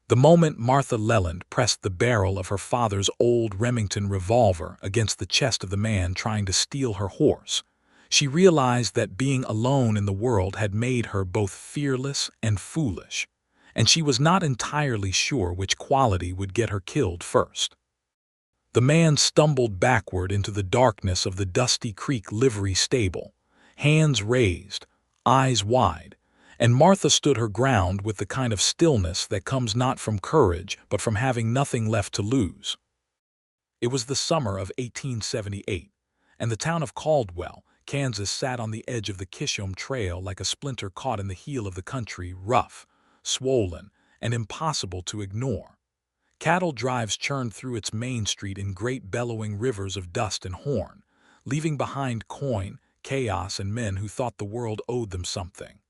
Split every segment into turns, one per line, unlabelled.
The moment Martha Leland pressed the barrel of her father's old Remington revolver against the chest of the man trying to steal her horse, she realized that being alone in the world had made her both fearless and foolish, and she was not entirely sure which quality would get her killed first. The man stumbled backward into the darkness of the Dusty Creek livery stable, hands raised, eyes wide, and Martha stood her ground with the kind of stillness that comes not from courage but from having nothing left to lose. It was the summer of 1878, and the town of Caldwell, Kansas sat on the edge of the Chisholm Trail like a splinter caught in the heel of the country, rough, swollen, and impossible to ignore. Cattle drives churned through its main street in great bellowing rivers of dust and horn, leaving behind coin, chaos, and men who thought the world owed them something.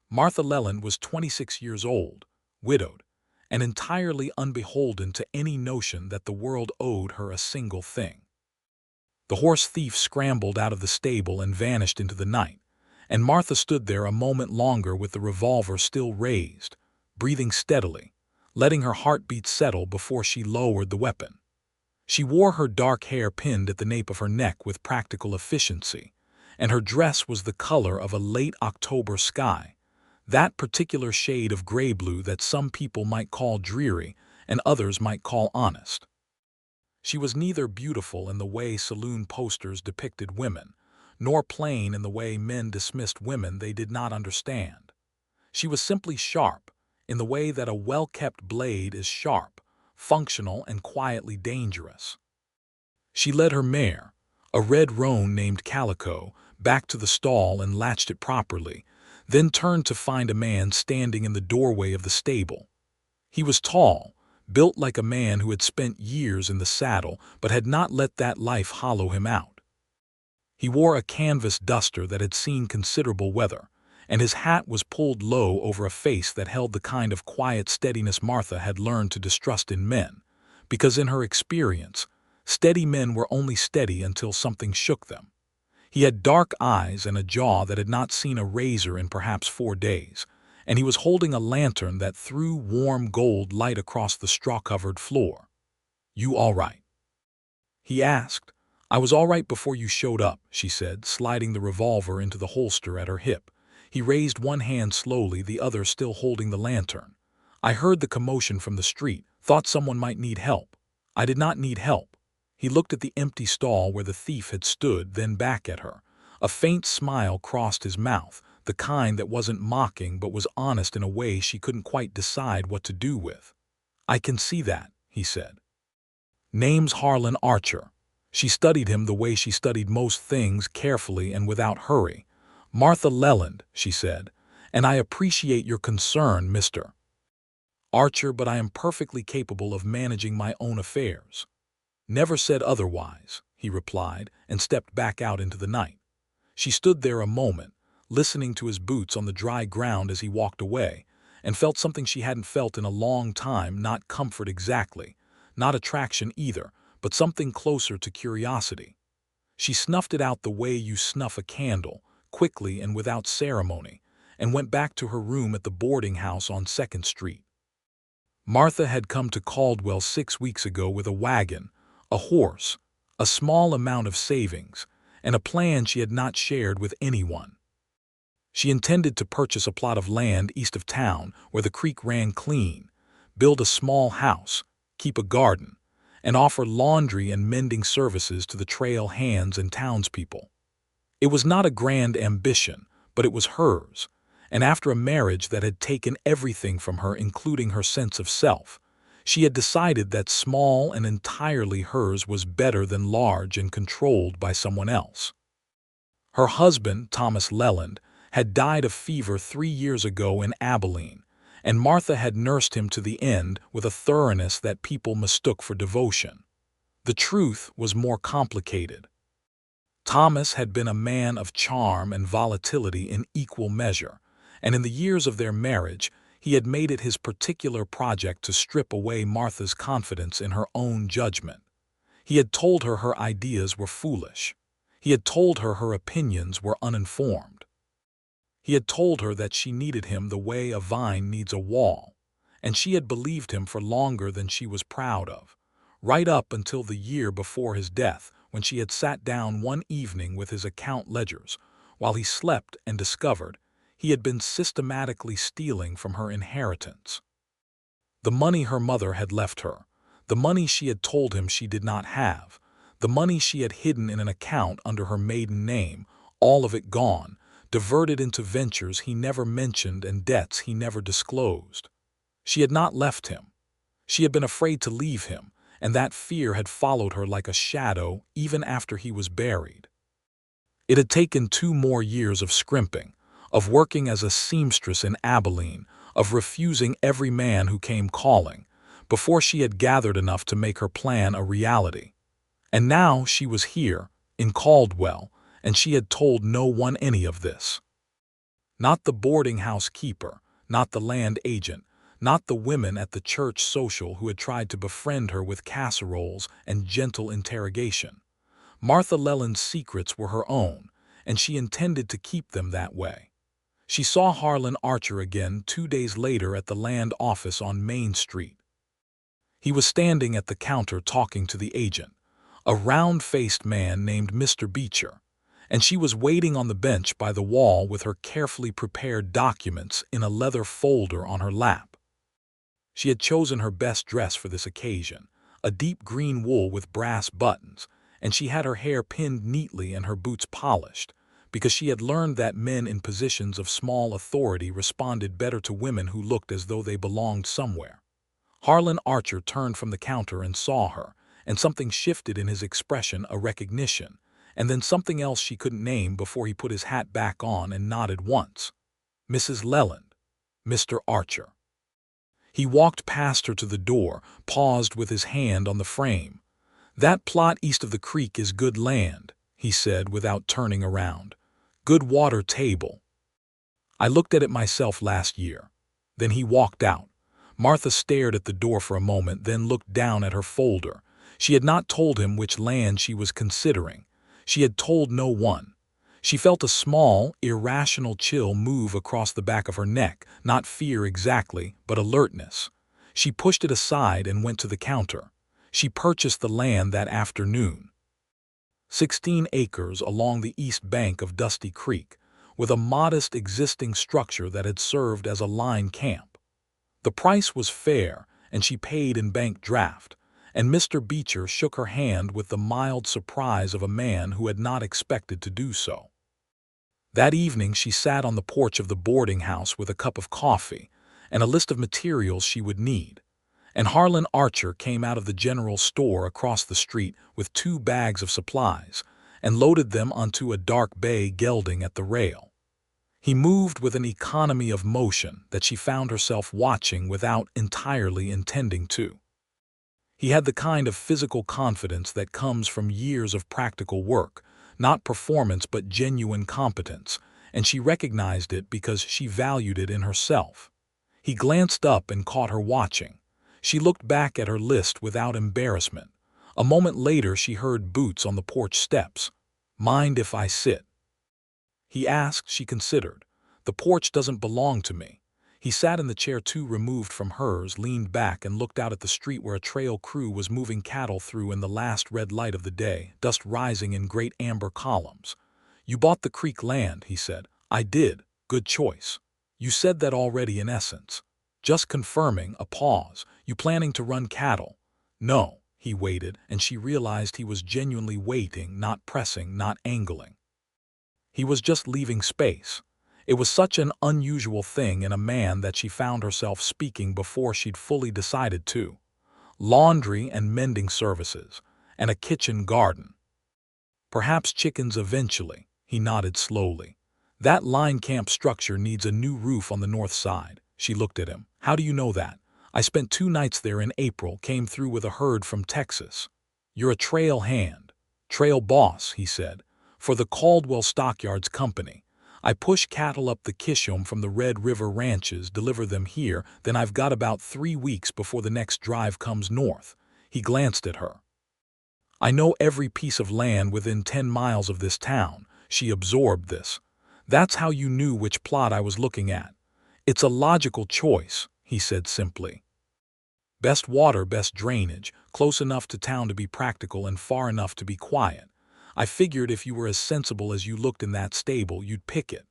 Martha Leland was 26 years old, widowed, and entirely unbeholden to any notion that the world owed her a single thing. The horse thief scrambled out of the stable and vanished into the night, and Martha stood there a moment longer with the revolver still raised, breathing steadily, letting her heartbeat settle before she lowered the weapon. She wore her dark hair pinned at the nape of her neck with practical efficiency, and her dress was the color of a late October sky, that particular shade of gray-blue that some people might call dreary and others might call honest. She was neither beautiful in the way saloon posters depicted women, nor plain in the way men dismissed women they did not understand. She was simply sharp, in the way that a well-kept blade is sharp, functional, and quietly dangerous. She led her mare, a red roan named Calico, back to the stall and latched it properly, then turned to find a man standing in the doorway of the stable. He was tall, built like a man who had spent years in the saddle but had not let that life hollow him out. He wore a canvas duster that had seen considerable weather, and his hat was pulled low over a face that held the kind of quiet steadiness Martha had learned to distrust in men, because in her experience, steady men were only steady until something shook them. He had dark eyes and a jaw that had not seen a razor in perhaps 4 days, and he was holding a lantern that threw warm gold light across the straw-covered floor. "You all right?" he asked. "I was all right before you showed up," she said, sliding the revolver into the holster at her hip. He raised one hand slowly, the other still holding the lantern. "I heard the commotion from the street, thought someone might need help. I did not need help." He looked at the empty stall where the thief had stood, then back at her. A faint smile crossed his mouth, the kind that wasn't mocking but was honest in a way she couldn't quite decide what to do with. "I can see that," he said. "Name's Harlan Archer." She studied him the way she studied most things, carefully and without hurry. "Martha Leland," she said, "and I appreciate your concern, Mr. Archer, but I am perfectly capable of managing my own affairs." "Never said otherwise," he replied, and stepped back out into the night. She stood there a moment, listening to his boots on the dry ground as he walked away, and felt something she hadn't felt in a long time, not comfort exactly, not attraction either, but something closer to curiosity. She snuffed it out the way you snuff a candle, quickly and without ceremony, and went back to her room at the boarding house on 2nd Street. Martha had come to Caldwell 6 weeks ago with a wagon, a horse, a small amount of savings, and a plan she had not shared with anyone. She intended to purchase a plot of land east of town where the creek ran clean, build a small house, keep a garden, and offer laundry and mending services to the trail hands and townspeople. It was not a grand ambition, but it was hers, and after a marriage that had taken everything from her, including her sense of self, she had decided that small and entirely hers was better than large and controlled by someone else. Her husband, Thomas Leland, had died of fever 3 years ago in Abilene, and Martha had nursed him to the end with a thoroughness that people mistook for devotion. The truth was more complicated. Thomas had been a man of charm and volatility in equal measure, and in the years of their marriage, he had made it his particular project to strip away Martha's confidence in her own judgment. He had told her her ideas were foolish. He had told her her opinions were uninformed. He had told her that she needed him the way a vine needs a wall, and she had believed him for longer than she was proud of, right up until the year before his death, when she had sat down one evening with his account ledgers, while he slept, and discovered he had been systematically stealing from her inheritance. The money her mother had left her, the money she had told him she did not have, the money she had hidden in an account under her maiden name, all of it gone, diverted into ventures he never mentioned and debts he never disclosed. She had not left him. She had been afraid to leave him, and that fear had followed her like a shadow even after he was buried. It had taken 2 more years of scrimping, of working as a seamstress in Abilene, of refusing every man who came calling, before she had gathered enough to make her plan a reality. And now she was here, in Caldwell, and she had told no one any of this. Not the boarding house keeper, not the land agent, not the women at the church social who had tried to befriend her with casseroles and gentle interrogation. Martha Leland's secrets were her own, and she intended to keep them that way. She saw Harlan Archer again 2 days later at the land office on Main Street. He was standing at the counter talking to the agent, a round-faced man named Mr. Beecher, and she was waiting on the bench by the wall with her carefully prepared documents in a leather folder on her lap. She had chosen her best dress for this occasion, a deep green wool with brass buttons, and she had her hair pinned neatly and her boots polished, because she had learned that men in positions of small authority responded better to women who looked as though they belonged somewhere. Harlan Archer turned from the counter and saw her, and something shifted in his expression, a recognition, and then something else she couldn't name before he put his hat back on and nodded once. "Mrs. Leland, Mr. Archer." He walked past her to the door, paused with his hand on the frame. "That plot east of the creek is good land," he said without turning around. "Good water table. I looked at it myself last year." Then he walked out. Martha stared at the door for a moment, then looked down at her folder. She had not told him which land she was considering. She had told no one. She felt a small, irrational chill move across the back of her neck, not fear exactly, but alertness. She pushed it aside and went to the counter. She purchased the land that afternoon. 16 acres along the east bank of Dusty Creek, with a modest existing structure that had served as a line camp. The price was fair, and she paid in bank draft, and Mr. Beecher shook her hand with the mild surprise of a man who had not expected to do so. That evening she sat on the porch of the boarding house with a cup of coffee and a list of materials she would need, and Harlan Archer came out of the general store across the street with 2 bags of supplies and loaded them onto a dark bay gelding at the rail. He moved with an economy of motion that she found herself watching without entirely intending to. He had the kind of physical confidence that comes from years of practical work, not performance but genuine competence, and she recognized it because she valued it in herself. He glanced up and caught her watching. She looked back at her list without embarrassment. A moment later she heard boots on the porch steps. "Mind if I sit?" he asked. She considered. "The porch doesn't belong to me." He sat in the chair 2 removed from hers, leaned back and looked out at the street where a trail crew was moving cattle through in the last red light of the day, dust rising in great amber columns. "You bought the creek land," he said. "I did. Good choice." "You said that already in essence." "Just confirming." A pause. "You planning to run cattle?" "No." He waited, and she realized he was genuinely waiting, not pressing, not angling. He was just leaving space. It was such an unusual thing in a man that she found herself speaking before she'd fully decided to. Laundry and mending services, and a kitchen garden. "Perhaps chickens eventually," he nodded slowly. "That line camp structure needs a new roof on the north side." She looked at him. "How do you know that?" "I spent 2 nights there in April, came through with a herd from Texas." "You're a trail hand." "Trail boss," he said, "for the Caldwell Stockyards Company. I push cattle up the Chisholm from the Red River ranches, deliver them here, then I've got about 3 weeks before the next drive comes north." He glanced at her. "I know every piece of land within 10 miles of this town." She absorbed this. "That's how you knew which plot I was looking at." "It's a logical choice," he said simply. Best water, best drainage, close enough to town to be practical and far enough to be quiet. I figured if you were as sensible as you looked in that stable, you'd pick it.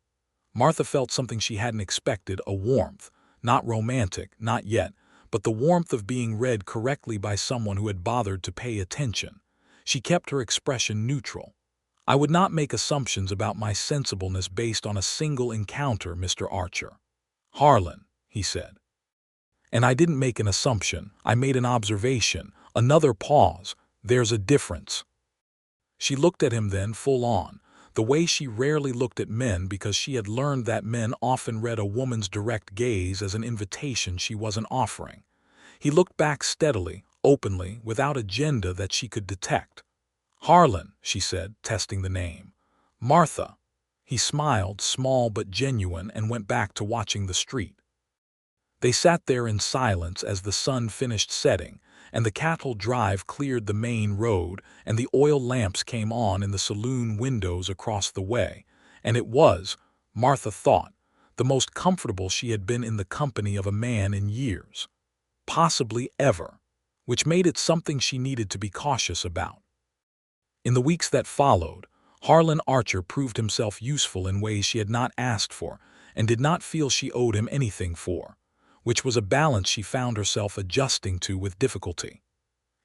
Martha felt something she hadn't expected, a warmth. Not romantic, not yet, but the warmth of being read correctly by someone who had bothered to pay attention. She kept her expression neutral. I would not make assumptions about my sensibleness based on a single encounter, Mr. Archer. Harlan, he said. And I didn't make an assumption, I made an observation. Another pause. There's a difference. She looked at him then full on, the way she rarely looked at men because she had learned that men often read a woman's direct gaze as an invitation she wasn't offering. He looked back steadily, openly, without agenda that she could detect. Harlan, she said, testing the name. Martha. He smiled, small but genuine, and went back to watching the street. They sat there in silence as the sun finished setting, and the cattle drive cleared the main road, and the oil lamps came on in the saloon windows across the way, and it was, Martha thought, the most comfortable she had been in the company of a man in years. Possibly ever, which made it something she needed to be cautious about. In the weeks that followed, Harlan Archer proved himself useful in ways she had not asked for and did not feel she owed him anything for, which was a balance she found herself adjusting to with difficulty.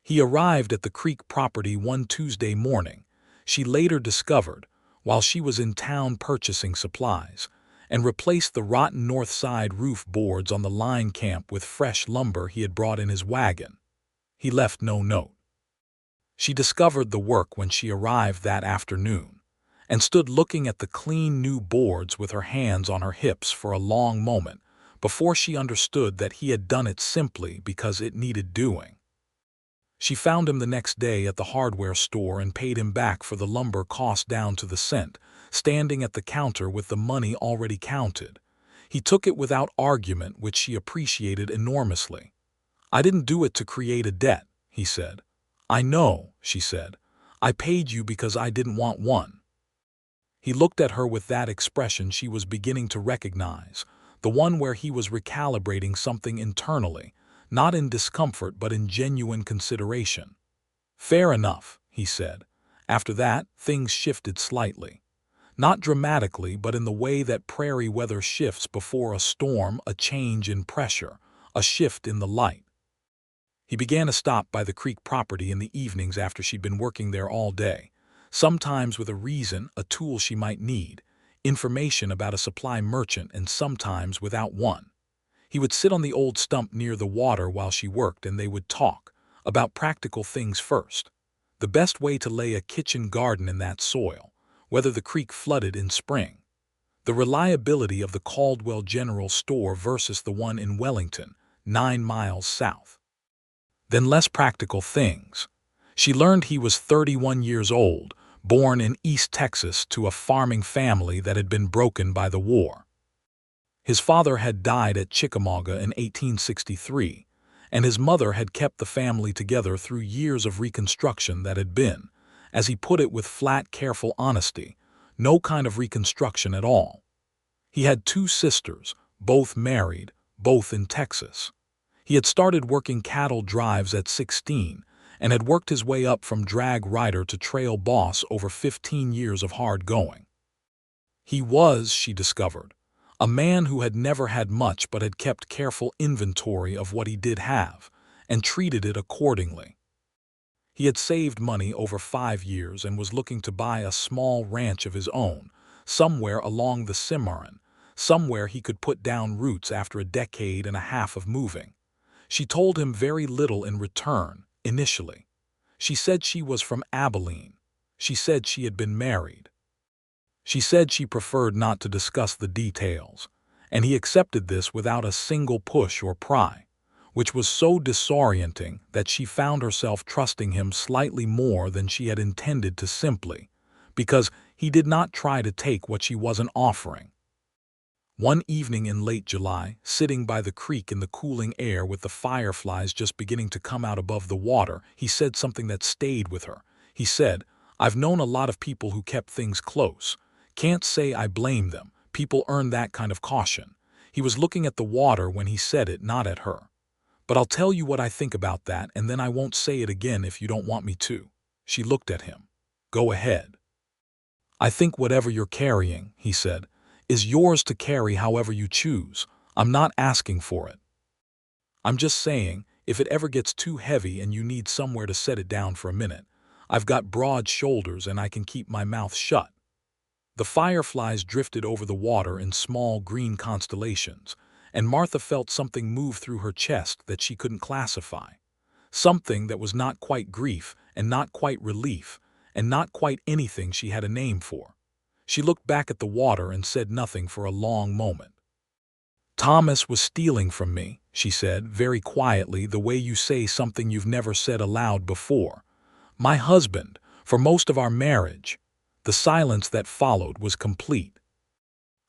He arrived at the Creek property one Tuesday morning, she later discovered, while she was in town purchasing supplies, and replaced the rotten north side roof boards on the line camp with fresh lumber he had brought in his wagon. He left no note. She discovered the work when she arrived that afternoon, and stood looking at the clean new boards with her hands on her hips for a long moment, before she understood that he had done it simply because it needed doing. She found him the next day at the hardware store and paid him back for the lumber cost down to the cent, standing at the counter with the money already counted. He took it without argument, which she appreciated enormously. I didn't do it to create a debt, he said. I know, she said. I paid you because I didn't want one. He looked at her with that expression she was beginning to recognize, the one where he was recalibrating something internally, not in discomfort but in genuine consideration. Fair enough, he said. After that, things shifted slightly. Not dramatically, but in the way that prairie weather shifts before a storm, a change in pressure, a shift in the light. He began to stop by the Creek property in the evenings after she'd been working there all day, sometimes with a reason, a tool she might need, information about a supply merchant, and sometimes without one. He would sit on the old stump near the water while she worked, and they would talk about practical things first. The best way to lay a kitchen garden in that soil, whether the creek flooded in spring. The reliability of the Caldwell General Store versus the one in Wellington, 9 miles south. Then less practical things. She learned he was 31 years old, born in East Texas to a farming family that had been broken by the war. His father had died at Chickamauga in 1863, and his mother had kept the family together through years of reconstruction that had been, as he put it with flat, careful honesty, no kind of reconstruction at all. He had 2 sisters, both married, both in Texas. He had started working cattle drives at 16, and had worked his way up from drag rider to trail boss over 15 years of hard going. He was, she discovered, a man who had never had much but had kept careful inventory of what he did have, and treated it accordingly. He had saved money over 5 years and was looking to buy a small ranch of his own, somewhere along the Cimarron, somewhere he could put down roots after a decade and a half of moving. She told him very little in return, initially. She said she was from Abilene. She said she had been married. She said she preferred not to discuss the details, and he accepted this without a single push or pry, which was so disorienting that she found herself trusting him slightly more than she had intended to, simply because he did not try to take what she wasn't offering. One evening in late July, sitting by the creek in the cooling air with the fireflies just beginning to come out above the water, he said something that stayed with her. He said, "I've known a lot of people who kept things close. Can't say I blame them. People earn that kind of caution." He was looking at the water when he said it, not at her. "But I'll tell you what I think about that, and then I won't say it again if you don't want me to." She looked at him. "Go ahead." "I think whatever you're carrying," he said, "is yours to carry however you choose. I'm not asking for it. I'm just saying, if it ever gets too heavy and you need somewhere to set it down for a minute, I've got broad shoulders and I can keep my mouth shut." The fireflies drifted over the water in small green constellations, and Martha felt something move through her chest that she couldn't classify. Something that was not quite grief and not quite relief and not quite anything she had a name for. She looked back at the water and said nothing for a long moment. "Thomas was stealing from me," she said, very quietly, the way you say something you've never said aloud before. "My husband, for most of our marriage." The silence that followed was complete.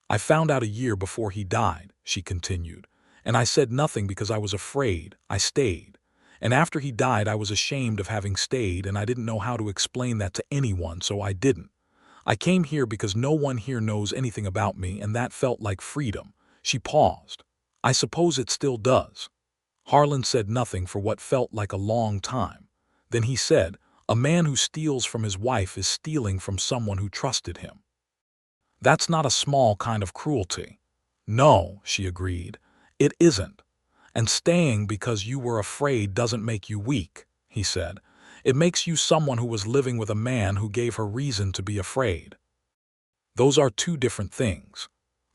"I found out a year before he died," she continued, "and I said nothing because I was afraid. I stayed. And after he died I was ashamed of having stayed, and I didn't know how to explain that to anyone, so I didn't. I came here because no one here knows anything about me, and that felt like freedom." She paused. "I suppose it still does." Harlan said nothing for what felt like a long time. Then he said, "A man who steals from his wife is stealing from someone who trusted him. That's not a small kind of cruelty." "No," she agreed, "it isn't. And staying because you were afraid doesn't make you weak," he said. "It makes you someone who was living with a man who gave her reason to be afraid. Those are two different things."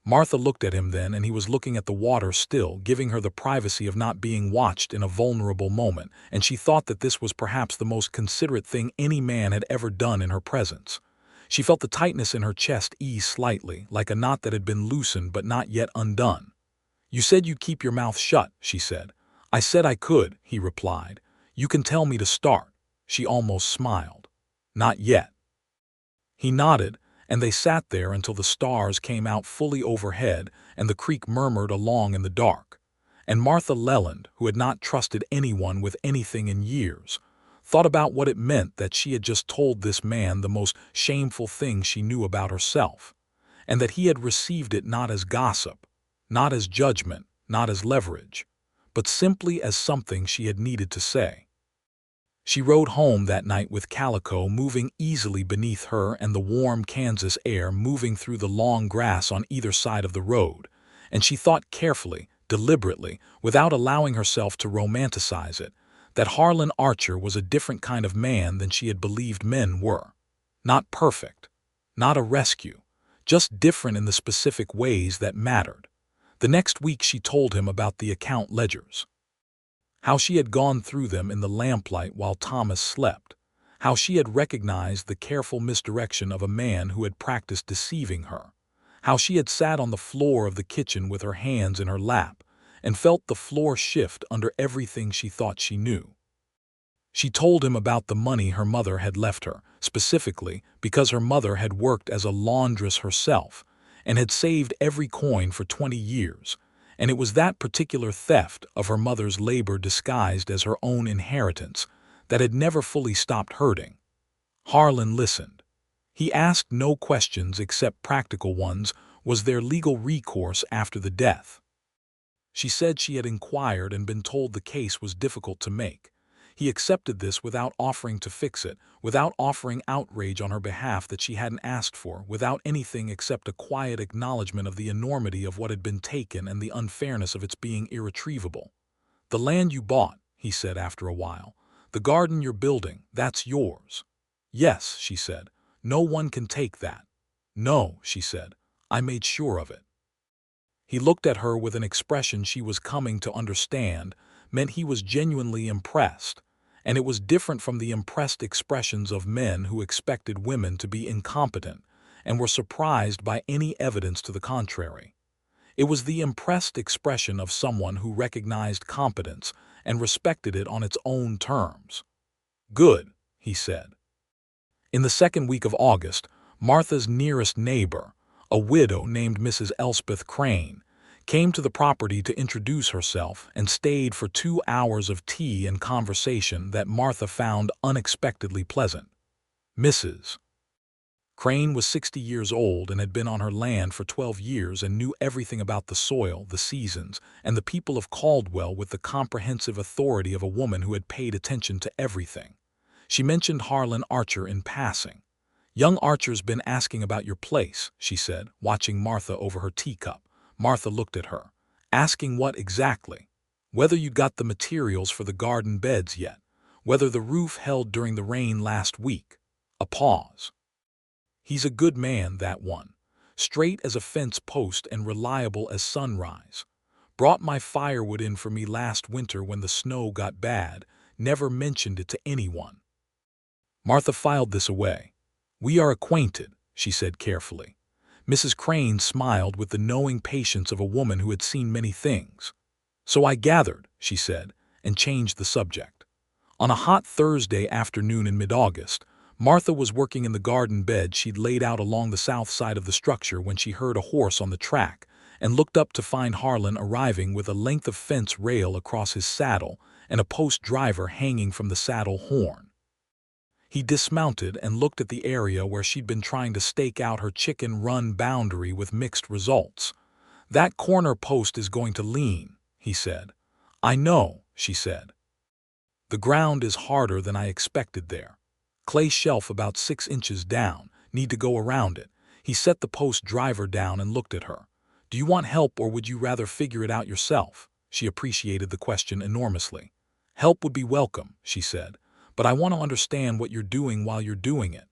Martha looked at him then, and he was looking at the water still, giving her the privacy of not being watched in a vulnerable moment, and she thought that this was perhaps the most considerate thing any man had ever done in her presence. She felt the tightness in her chest ease slightly, like a knot that had been loosened but not yet undone. "You said you'd keep your mouth shut," she said. "I said I could," he replied. "You can tell me to start." She almost smiled. "Not yet." He nodded, and they sat there until the stars came out fully overhead and the creek murmured along in the dark. And Martha Leland, who had not trusted anyone with anything in years, thought about what it meant that she had just told this man the most shameful thing she knew about herself, and that he had received it not as gossip, not as judgment, not as leverage, but simply as something she had needed to say. She rode home that night with Calico moving easily beneath her and the warm Kansas air moving through the long grass on either side of the road, and she thought carefully, deliberately, without allowing herself to romanticize it, that Harlan Archer was a different kind of man than she had believed men were. Not perfect, not a rescue, just different in the specific ways that mattered. The next week she told him about the account ledgers. How she had gone through them in the lamplight while Thomas slept. How she had recognized the careful misdirection of a man who had practiced deceiving her. How she had sat on the floor of the kitchen with her hands in her lap and felt the floor shift under everything she thought she knew. She told him about the money her mother had left her, specifically because her mother had worked as a laundress herself and had saved every coin for 20 years. And it was that particular theft of her mother's labor disguised as her own inheritance that had never fully stopped hurting. Harlan listened. He asked no questions except practical ones. Was there legal recourse after the death? She said she had inquired and been told the case was difficult to make. He accepted this without offering to fix it, without offering outrage on her behalf that she hadn't asked for, without anything except a quiet acknowledgement of the enormity of what had been taken and the unfairness of its being irretrievable. "The land you bought," he said after a while, "the garden you're building, that's yours." "Yes," she said, "no one can take that." "No," she said, "I made sure of it." He looked at her with an expression she was coming to understand meant he was genuinely impressed, and it was different from the impressed expressions of men who expected women to be incompetent and were surprised by any evidence to the contrary. It was the impressed expression of someone who recognized competence and respected it on its own terms. "Good," he said. In the second week of August, Martha's nearest neighbor, a widow named Mrs. Elspeth Crane, came to the property to introduce herself and stayed for 2 hours of tea and conversation that Martha found unexpectedly pleasant. Mrs. Crane was 60 years old and had been on her land for 12 years and knew everything about the soil, the seasons, and the people of Caldwell with the comprehensive authority of a woman who had paid attention to everything. She mentioned Harlan Archer in passing. "Young Archer's been asking about your place," she said, watching Martha over her teacup. Martha looked at her. "Asking what exactly?" "Whether you got the materials for the garden beds yet. Whether the roof held during the rain last week." A pause. "He's a good man, that one. Straight as a fence post and reliable as sunrise. Brought my firewood in for me last winter when the snow got bad. Never mentioned it to anyone." Martha filed this away. "We are acquainted," she said carefully. Mrs. Crane smiled with the knowing patience of a woman who had seen many things. "So I gathered," she said, and changed the subject. On a hot Thursday afternoon in mid-August, Martha was working in the garden bed she'd laid out along the south side of the structure when she heard a horse on the track and looked up to find Harlan arriving with a length of fence rail across his saddle and a post driver hanging from the saddle horn. He dismounted and looked at the area where she'd been trying to stake out her chicken run boundary with mixed results. "That corner post is going to lean," he said. "I know," she said. "The ground is harder than I expected there. Clay shelf about 6 inches down, need to go around it." He set the post driver down and looked at her. "Do you want help or would you rather figure it out yourself?" She appreciated the question enormously. "Help would be welcome," she said, "but I want to understand what you're doing while you're doing it."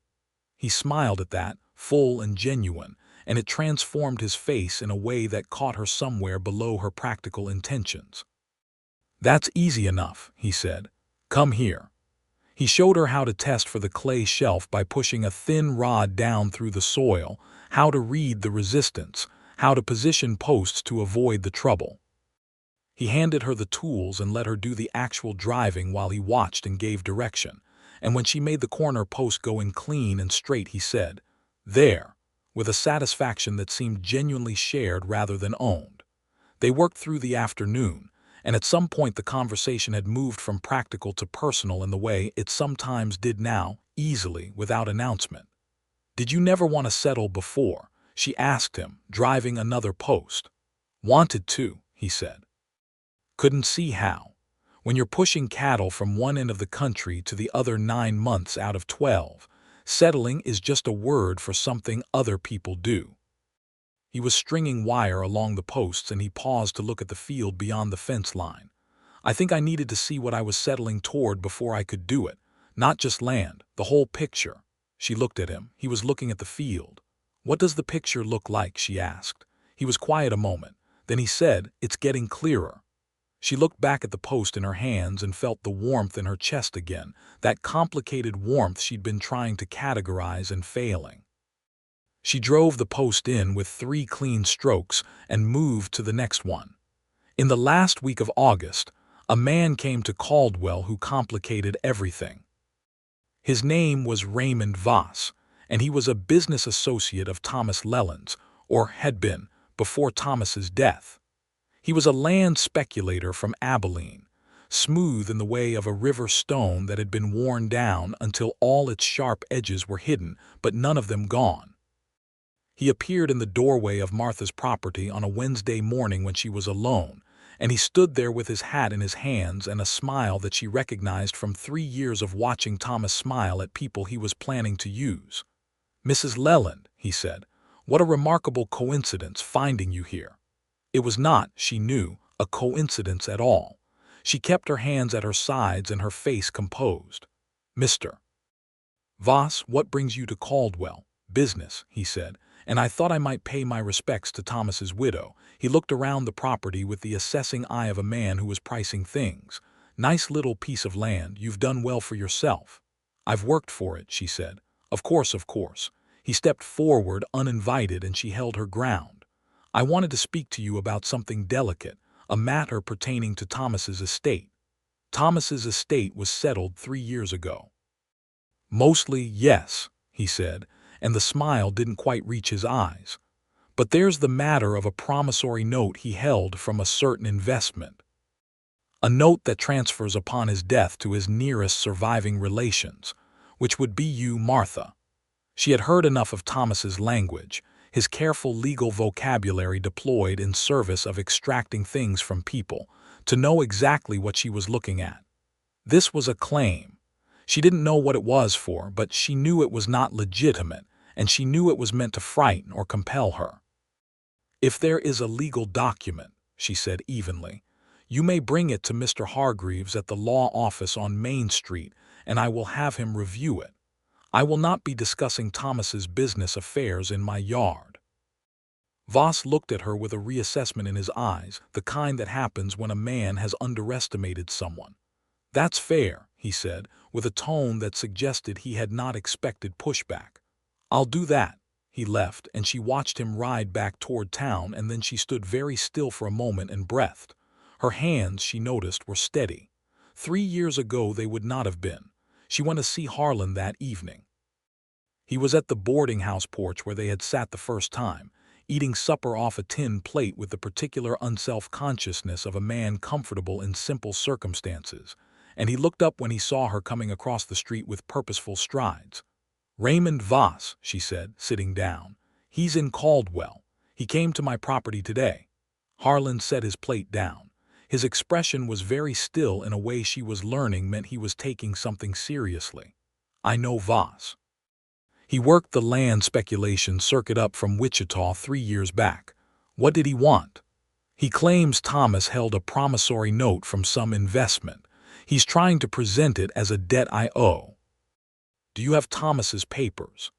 He smiled at that, full and genuine, and it transformed his face in a way that caught her somewhere below her practical intentions. "That's easy enough," he said. "Come here." He showed her how to test for the clay shelf by pushing a thin rod down through the soil, how to read the resistance, how to position posts to avoid the trouble. He handed her the tools and let her do the actual driving while he watched and gave direction, and when she made the corner post go in clean and straight he said, "There," with a satisfaction that seemed genuinely shared rather than owned. They worked through the afternoon, and at some point the conversation had moved from practical to personal in the way it sometimes did now, easily, without announcement. "Did you never want to settle before?" she asked him, driving another post. "Wanted to," he said. "Couldn't see how. When you're pushing cattle from one end of the country to the other 9 months out of 12, settling is just a word for something other people do." He was stringing wire along the posts and he paused to look at the field beyond the fence line. "I think I needed to see what I was settling toward before I could do it. Not just land, the whole picture." She looked at him. He was looking at the field. "What does the picture look like?" she asked. He was quiet a moment. Then he said, "It's getting clearer." She looked back at the post in her hands and felt the warmth in her chest again, that complicated warmth she'd been trying to categorize and failing. She drove the post in with 3 clean strokes and moved to the next one. In the last week of August, a man came to Caldwell who complicated everything. His name was Raymond Voss, and he was a business associate of Thomas Leland's, or had been, before Thomas's death. He was a land speculator from Abilene, smooth in the way of a river stone that had been worn down until all its sharp edges were hidden, but none of them gone. He appeared in the doorway of Martha's property on a Wednesday morning when she was alone, and he stood there with his hat in his hands and a smile that she recognized from 3 years of watching Thomas smile at people he was planning to use. "Mrs. Leland," he said, "what a remarkable coincidence finding you here." It was not, she knew, a coincidence at all. She kept her hands at her sides and her face composed. "Mr. Voss, what brings you to Caldwell?" "Business," he said, "and I thought I might pay my respects to Thomas's widow." He looked around the property with the assessing eye of a man who was pricing things. "Nice little piece of land. You've done well for yourself." "I've worked for it," she said. Of course, of course." He stepped forward uninvited and she held her ground. "I wanted to speak to you about something delicate, a matter pertaining to Thomas's estate." Thomas's estate was settled 3 years ago. "Mostly, yes," he said, and the smile didn't quite reach his eyes. "But there's the matter of a promissory note he held from a certain investment. A note that transfers upon his death to his nearest surviving relations, which would be you, Martha." She had heard enough of Thomas's language, his careful legal vocabulary deployed in service of extracting things from people, to know exactly what she was looking at. This was a claim. She didn't know what it was for, but she knew it was not legitimate, and she knew it was meant to frighten or compel her. "If there is a legal document," she said evenly, "you may bring it to Mr. Hargreaves at the law office on Main Street, and I will have him review it. I will not be discussing Thomas's business affairs in my yard." Voss looked at her with a reassessment in his eyes, the kind that happens when a man has underestimated someone. "That's fair," he said, with a tone that suggested he had not expected pushback. "I'll do that." He left, and she watched him ride back toward town, and then she stood very still for a moment and breathed. Her hands, she noticed, were steady. 3 years ago they would not have been. She went to see Harlan that evening. He was at the boarding house porch where they had sat the first time, eating supper off a tin plate with the particular unself-consciousness of a man comfortable in simple circumstances, and he looked up when he saw her coming across the street with purposeful strides. "Raymond Voss," she said, sitting down. "He's in Caldwell. He came to my property today." Harlan set his plate down. His expression was very still in a way she was learning meant he was taking something seriously. "I know Voss. He worked the land speculation circuit up from Wichita 3 years back. What did he want?" "He claims Thomas held a promissory note from some investment. He's trying to present it as a debt I owe." "Do you have Thomas's papers?"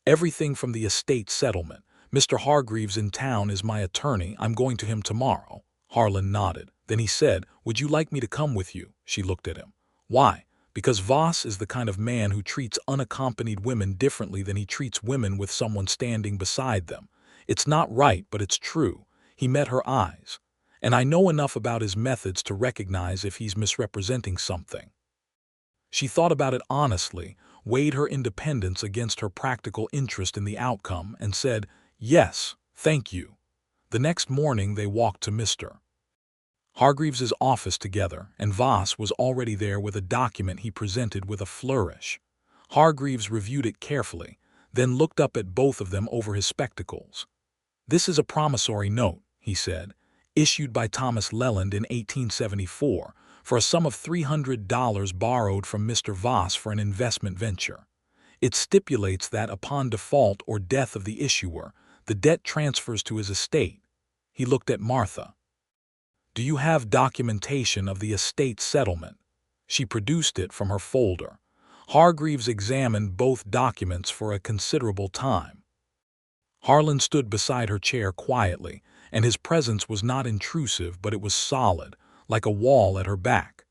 "Everything from the estate settlement. Mr. Hargreaves in town is my attorney. I'm going to him tomorrow." Harlan nodded. Then he said, "Would you like me to come with you?" She looked at him. "Why?" "Because Voss is the kind of man who treats unaccompanied women differently than he treats women with someone standing beside them. It's not right, but it's true." He met her eyes. "And I know enough about his methods to recognize if he's misrepresenting something." She thought about it honestly, weighed her independence against her practical interest in the outcome, and said, "Yes, thank you." The next morning they walked to Mr. Hargreaves's office together, and Voss was already there with a document he presented with a flourish. Hargreaves reviewed it carefully, then looked up at both of them over his spectacles. "This is a promissory note," he said, "issued by Thomas Leland in 1874 for a sum of $300 borrowed from Mr. Voss for an investment venture. It stipulates that upon default or death of the issuer, the debt transfers to his estate." He looked at Martha. "Do you have documentation of the estate settlement?" She produced it from her folder. Hargreaves examined both documents for a considerable time. Harlan stood beside her chair quietly, and his presence was not intrusive, but it was solid, like a wall at her back.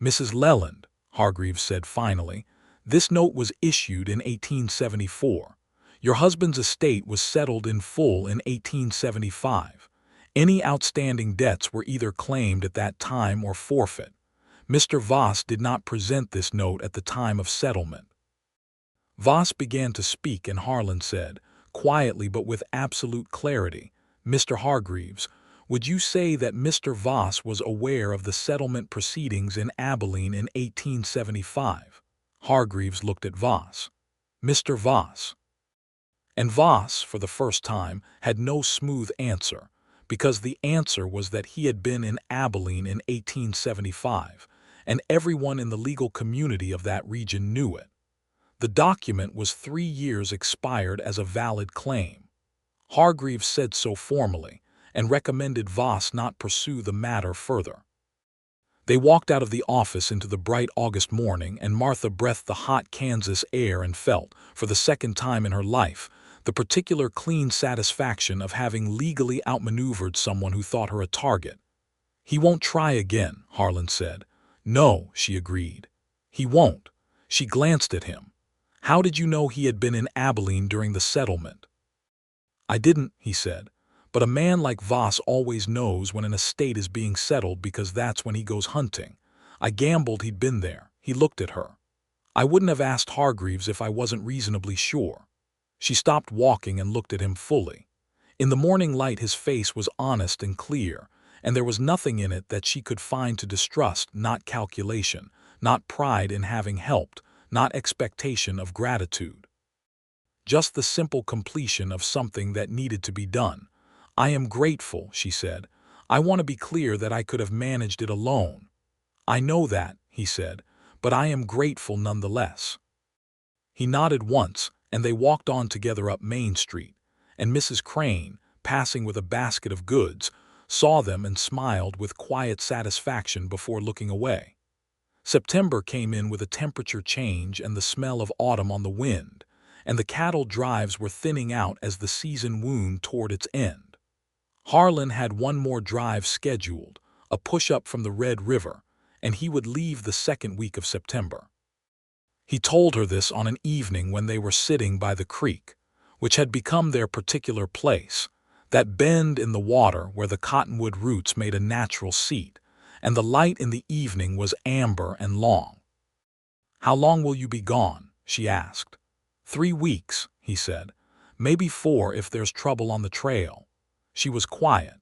"Mrs. Leland," Hargreaves said finally, "this note was issued in 1874. Your husband's estate was settled in full in 1875. Any outstanding debts were either claimed at that time or forfeit. Mr. Voss did not present this note at the time of settlement." Voss began to speak, and Harlan said, quietly but with absolute clarity, "Mr. Hargreaves, would you say that Mr. Voss was aware of the settlement proceedings in Abilene in 1875? Hargreaves looked at Voss. "Mr. Voss." And Voss, for the first time, had no smooth answer, because the answer was that he had been in Abilene in 1875, and everyone in the legal community of that region knew it. The document was 3 years expired as a valid claim. Hargreaves said so formally, and recommended Voss not pursue the matter further. They walked out of the office into the bright August morning, and Martha breathed the hot Kansas air and felt, for the second time in her life, the particular clean satisfaction of having legally outmaneuvered someone who thought her a target. "He won't try again," Harlan said. "No," she agreed. "He won't." She glanced at him. "How did you know he had been in Abilene during the settlement?" "I didn't," he said. "But a man like Voss always knows when an estate is being settled because that's when he goes hunting. I gambled he'd been there." He looked at her. "I wouldn't have asked Hargreaves if I wasn't reasonably sure." She stopped walking and looked at him fully. In the morning light his face was honest and clear, and there was nothing in it that she could find to distrust, not calculation, not pride in having helped, not expectation of gratitude. just the simple completion of something that needed to be done. "I am grateful," she said. "I want to be clear that I could have managed it alone." "I know that," he said, "but I am grateful nonetheless." He nodded once, and they walked on together up Main Street, and Mrs. Crane, passing with a basket of goods, saw them and smiled with quiet satisfaction before looking away. September came in with a temperature change and the smell of autumn on the wind, and the cattle drives were thinning out as the season wound toward its end. Harlan had one more drive scheduled, a push-up from the Red River, and he would leave the second week of September. He told her this on an evening when they were sitting by the creek, which had become their particular place, that bend in the water where the cottonwood roots made a natural seat, and the light in the evening was amber and long. "How long will you be gone?" she asked. "3 weeks," he said. "Maybe 4 if there's trouble on the trail." She was quiet.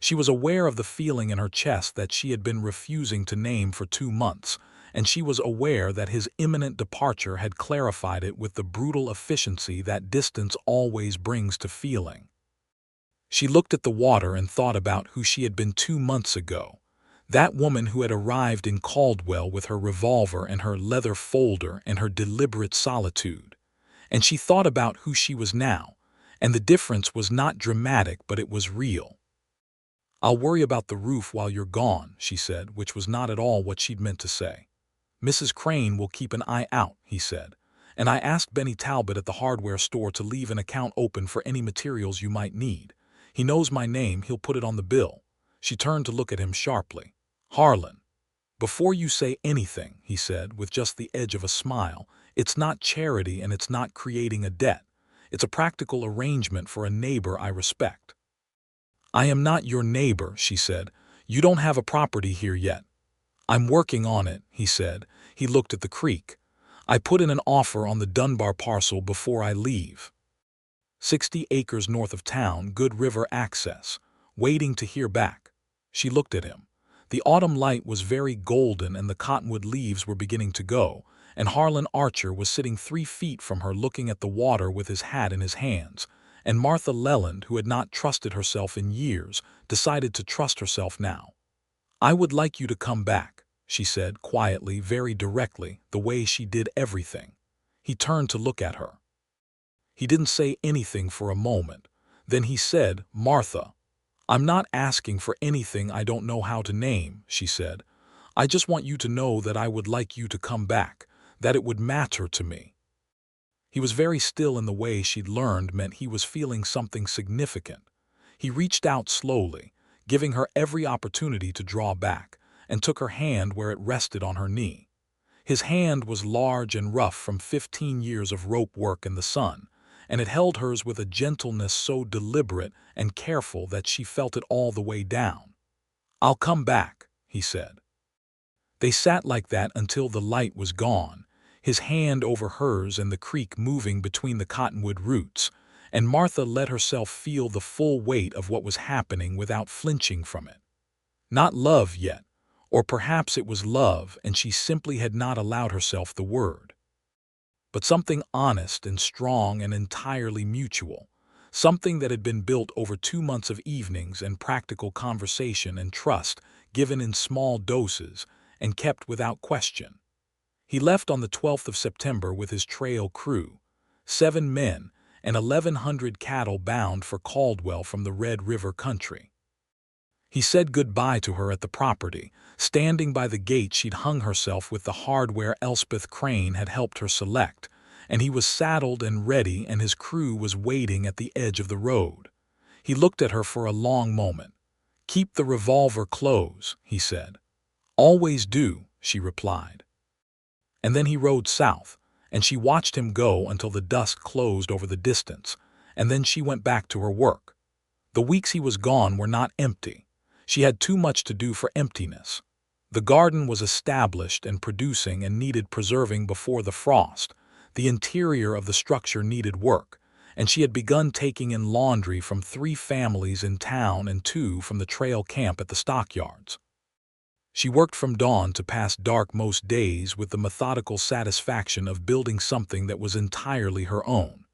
She was aware of the feeling in her chest that she had been refusing to name for 2 months, and she was aware that his imminent departure had clarified it with the brutal efficiency that distance always brings to feeling. She looked at the water and thought about who she had been 2 months ago, that woman who had arrived in Caldwell with her revolver and her leather folder and her deliberate solitude. And she thought about who she was now, and the difference was not dramatic, but it was real. "I'll worry about the roof while you're gone," she said, which was not at all what she'd meant to say. "Mrs. Crane will keep an eye out," he said, "and I asked Benny Talbot at the hardware store to leave an account open for any materials you might need. He knows my name, he'll put it on the bill." She turned to look at him sharply. "Harlan, before you say anything," he said, with just the edge of a smile, "it's not charity and it's not creating a debt. It's a practical arrangement for a neighbor I respect." "I am not your neighbor," she said. "You don't have a property here yet." "I'm working on it," he said. He looked at the creek. "I put in an offer on the Dunbar parcel before I leave. 60 acres north of town, good river access. Waiting to hear back." She looked at him. The autumn light was very golden and the cottonwood leaves were beginning to go, and Harlan Archer was sitting 3 feet from her looking at the water with his hat in his hands, and Martha Leland, who had not trusted herself in years, decided to trust herself now. "I would like you to come back," she said quietly, very directly, the way she did everything. He turned to look at her. He didn't say anything for a moment. Then he said, "Martha, I'm not asking for anything I don't know how to name," she said. "I just want you to know that I would like you to come back, that it would matter to me." He was very still in the way she'd learned meant he was feeling something significant. He reached out slowly, giving her every opportunity to draw back, and took her hand where it rested on her knee. His hand was large and rough from 15 years of rope work in the sun, and it held hers with a gentleness so deliberate and careful that she felt it all the way down. "I'll come back," he said. They sat like that until the light was gone, his hand over hers and the creek moving between the cottonwood roots, and Martha let herself feel the full weight of what was happening without flinching from it. Not love yet, or perhaps it was love and she simply had not allowed herself the word. But something honest and strong and entirely mutual, something that had been built over 2 months of evenings and practical conversation and trust given in small doses and kept without question. He left on the 12th of September with his trail crew, 7 men and 1,100 cattle bound for Caldwell from the Red River country. He said goodbye to her at the property, standing by the gate she'd hung herself with the hardware Elspeth Crane had helped her select, and he was saddled and ready and his crew was waiting at the edge of the road. He looked at her for a long moment. "Keep the revolver close," he said. "Always do," she replied. And then he rode south, and she watched him go until the dusk closed over the distance, and then she went back to her work. The weeks he was gone were not empty. She had too much to do for emptiness. The garden was established and producing and needed preserving before the frost. The interior of the structure needed work, and she had begun taking in laundry from 3 families in town and 2 from the trail camp at the stockyards. She worked from dawn to past dark most days with the methodical satisfaction of building something that was entirely her own.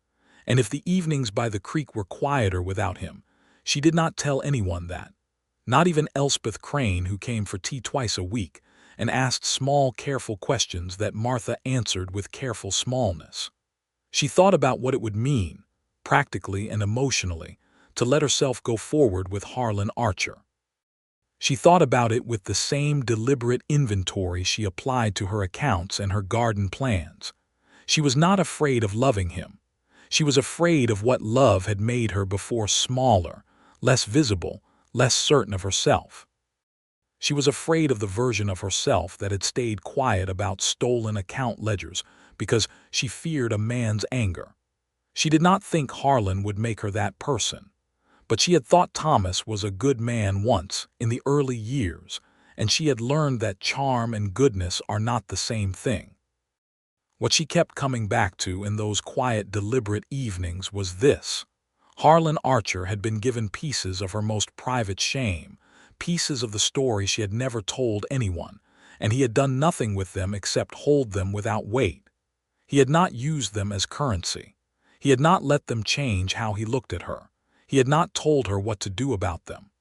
And if the evenings by the creek were quieter without him, she did not tell anyone that. Not even Elspeth Crane, who came for tea twice a week and asked small, careful questions that Martha answered with careful smallness. She thought about what it would mean, practically and emotionally, to let herself go forward with Harlan Archer. She thought about it with the same deliberate inventory she applied to her accounts and her garden plans. She was not afraid of loving him. She was afraid of what love had made her before: smaller, less visible, less certain of herself. She was afraid of the version of herself that had stayed quiet about stolen account ledgers because she feared a man's anger. She did not think Harlan would make her that person. But she had thought Thomas was a good man once, in the early years, and she had learned that charm and goodness are not the same thing. What she kept coming back to in those quiet, deliberate evenings was this: Harlan Archer had been given pieces of her most private shame, pieces of the story she had never told anyone, and he had done nothing with them except hold them without weight. He had not used them as currency. He had not let them change how he looked at her. He had not told her what to do about them.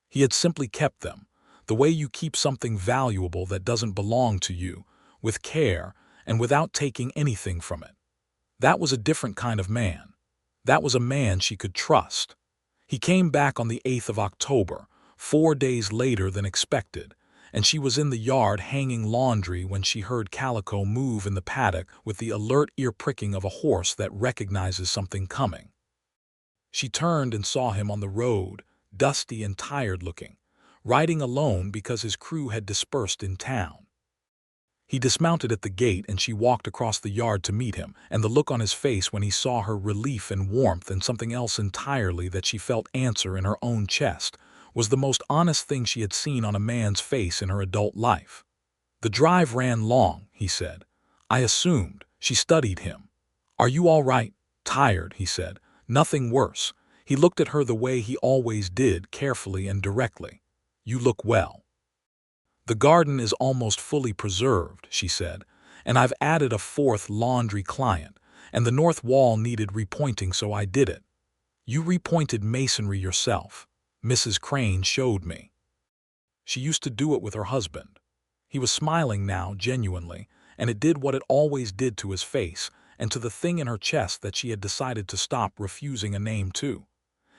He had simply kept them, the way you keep something valuable that doesn't belong to you, with care and without taking anything from it. That was a different kind of man. That was a man she could trust. He came back on the 8th of October, 4 days later than expected, and she was in the yard hanging laundry when she heard Calico move in the paddock with the alert ear-pricking of a horse that recognizes something coming. She turned and saw him on the road, dusty and tired-looking, riding alone because his crew had dispersed in town. He dismounted at the gate and she walked across the yard to meet him, and the look on his face when he saw her, relief and warmth and something else entirely that she felt answer in her own chest, was the most honest thing she had seen on a man's face in her adult life. "The drive ran long," he said. "I assumed." She studied him. "Are you all right?" "Tired," he said. "Nothing worse." He looked at her the way he always did, carefully and directly. "You look well." "The garden is almost fully preserved," she said, "and I've added a 4th laundry client, and the north wall needed repointing, so I did it." "You repointed masonry yourself. Mrs. Crane showed me." She used to do it with her husband. He was smiling now, genuinely, and it did what it always did to his face and to the thing in her chest that she had decided to stop refusing a name to.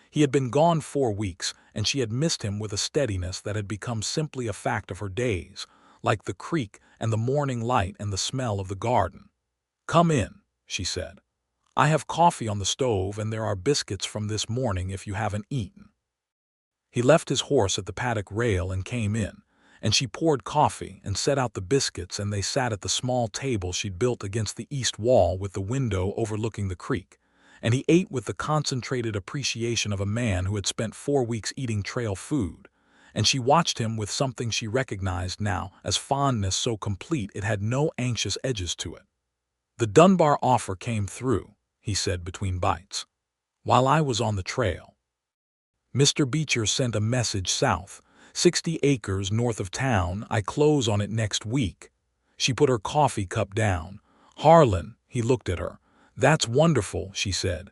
He had been gone 4 weeks, and she had missed him with a steadiness that had become simply a fact of her days, like the creek and the morning light and the smell of the garden. "Come in," she said. "I have coffee on the stove, and there are biscuits from this morning if you haven't eaten." He left his horse at the paddock rail and came in, and she poured coffee and set out the biscuits, and they sat at the small table she'd built against the east wall with the window overlooking the creek, and he ate with the concentrated appreciation of a man who had spent 4 weeks eating trail food, and she watched him with something she recognized now as fondness so complete it had no anxious edges to it. "The Dunbar offer came through," he said between bites, "while I was on the trail. Mr. Beecher sent a message south, 60 acres north of town. I close on it next week." She put her coffee cup down. "Harlan," he looked at her. "That's wonderful," she said.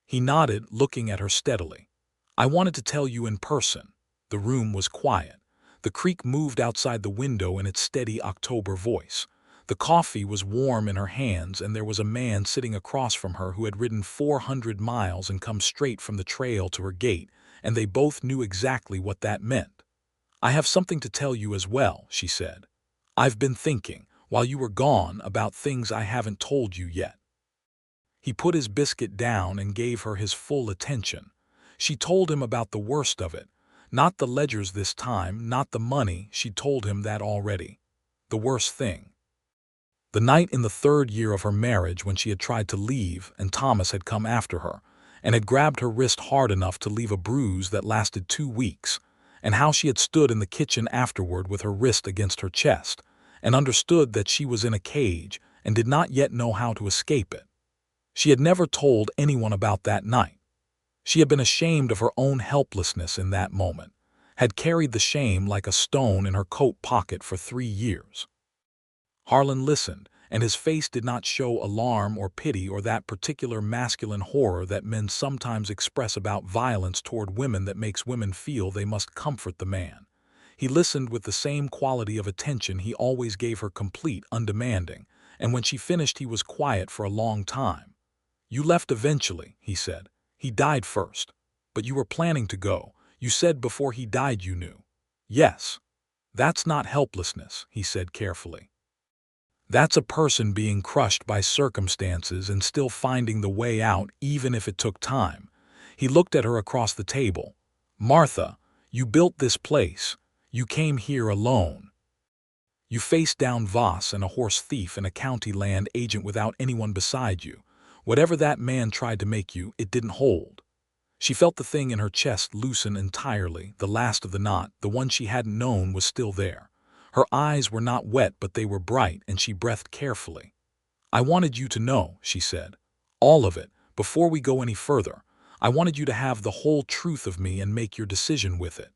He nodded, looking at her steadily. "I wanted to tell you in person." The room was quiet. The creek moved outside the window in its steady October voice. The coffee was warm in her hands, and there was a man sitting across from her who had ridden 400 miles and come straight from the trail to her gate, and they both knew exactly what that meant. "I have something to tell you as well," she said. "I've been thinking, while you were gone, about things I haven't told you yet." He put his biscuit down and gave her his full attention. She told him about the worst of it. Not the ledgers this time, not the money, she'd told him that already. The worst thing. The night in the 3rd year of her marriage, when she had tried to leave and Thomas had come after her and had grabbed her wrist hard enough to leave a bruise that lasted 2 weeks, and how she had stood in the kitchen afterward with her wrist against her chest and understood that she was in a cage and did not yet know how to escape it. She had never told anyone about that night. She had been ashamed of her own helplessness in that moment, had carried the shame like a stone in her coat pocket for 3 years. Harlan listened, and his face did not show alarm or pity or that particular masculine horror that men sometimes express about violence toward women that makes women feel they must comfort the man. He listened with the same quality of attention he always gave her, complete, undemanding, and when she finished he was quiet for a long time. "You left eventually," he said. "He died first. But you were planning to go. You said before he died you knew." "Yes." "That's not helplessness," he said carefully. "That's a person being crushed by circumstances and still finding the way out even if it took time." He looked at her across the table. "Martha, you built this place. You came here alone. You faced down Voss and a horse thief and a county land agent without anyone beside you. Whatever that man tried to make you, it didn't hold." She felt the thing in her chest loosen entirely. The last of the knot, the one she hadn't known, was still there. Her eyes were not wet, but they were bright, and she breathed carefully. "I wanted you to know," she said. "All of it, before we go any further. I wanted you to have the whole truth of me and make your decision with it."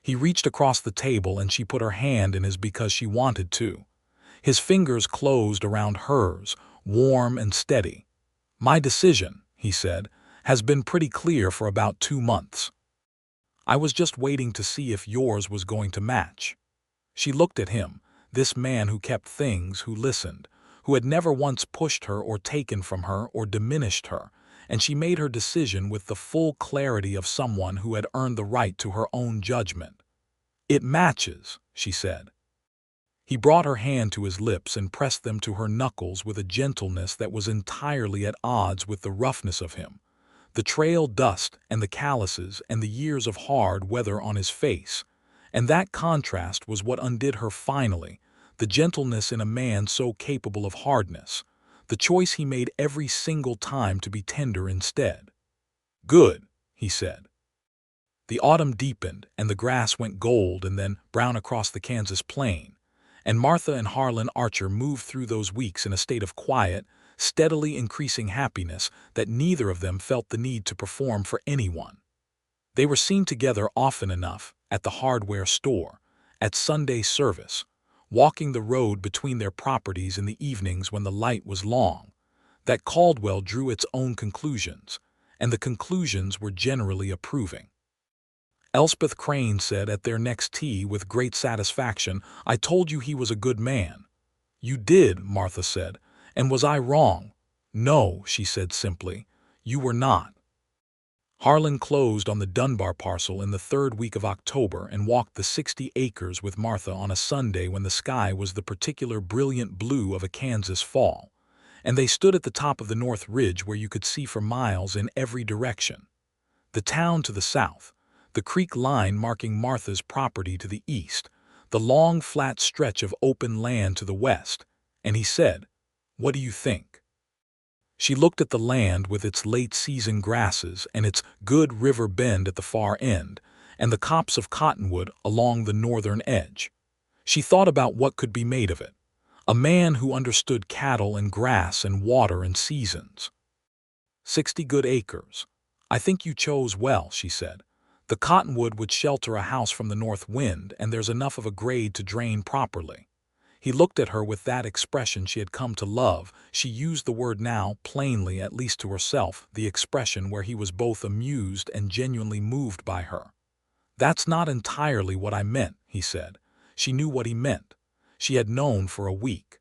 He reached across the table and she put her hand in his because she wanted to. His fingers closed around hers, warm and steady. "My decision," he said, "has been pretty clear for about 2 months. I was just waiting to see if yours was going to match." She looked at him, this man who kept things, who listened, who had never once pushed her or taken from her or diminished her, and she made her decision with the full clarity of someone who had earned the right to her own judgment. "It matches," she said. He brought her hand to his lips and pressed them to her knuckles with a gentleness that was entirely at odds with the roughness of him. The trail dust and the calluses and the years of hard weather on his face, and that contrast was what undid her finally, the gentleness in a man so capable of hardness, the choice he made every single time to be tender instead. "Good," he said. The autumn deepened, and the grass went gold and then brown across the Kansas plain, and Martha and Harlan Archer moved through those weeks in a state of quiet, steadily increasing happiness that neither of them felt the need to perform for anyone. They were seen together often enough, at the hardware store, at Sunday service, walking the road between their properties in the evenings when the light was long, that Caldwell drew its own conclusions, and the conclusions were generally approving. Elspeth Crane said at their next tea with great satisfaction, "I told you he was a good man." "You did," Martha said. "And was I wrong?" "No," she said simply. "You were not." Harlan closed on the Dunbar parcel in the 3rd week of October and walked the 60 acres with Martha on a Sunday when the sky was the particular brilliant blue of a Kansas fall, and they stood at the top of the North Ridge where you could see for miles in every direction. The town to the south, the creek line marking Martha's property to the east, the long flat stretch of open land to the west, and he said, "What do you think?" She looked at the land with its late-season grasses and its good river bend at the far end, and the copse of cottonwood along the northern edge. She thought about what could be made of it. A man who understood cattle and grass and water and seasons. 60 good acres. "I think you chose well," she said. "The cottonwood would shelter a house from the north wind, and there's enough of a grade to drain properly." He looked at her with that expression she had come to love. She used the word now, plainly, at least to herself, the expression where he was both amused and genuinely moved by her. "That's not entirely what I meant," he said. She knew what he meant. She had known for a week.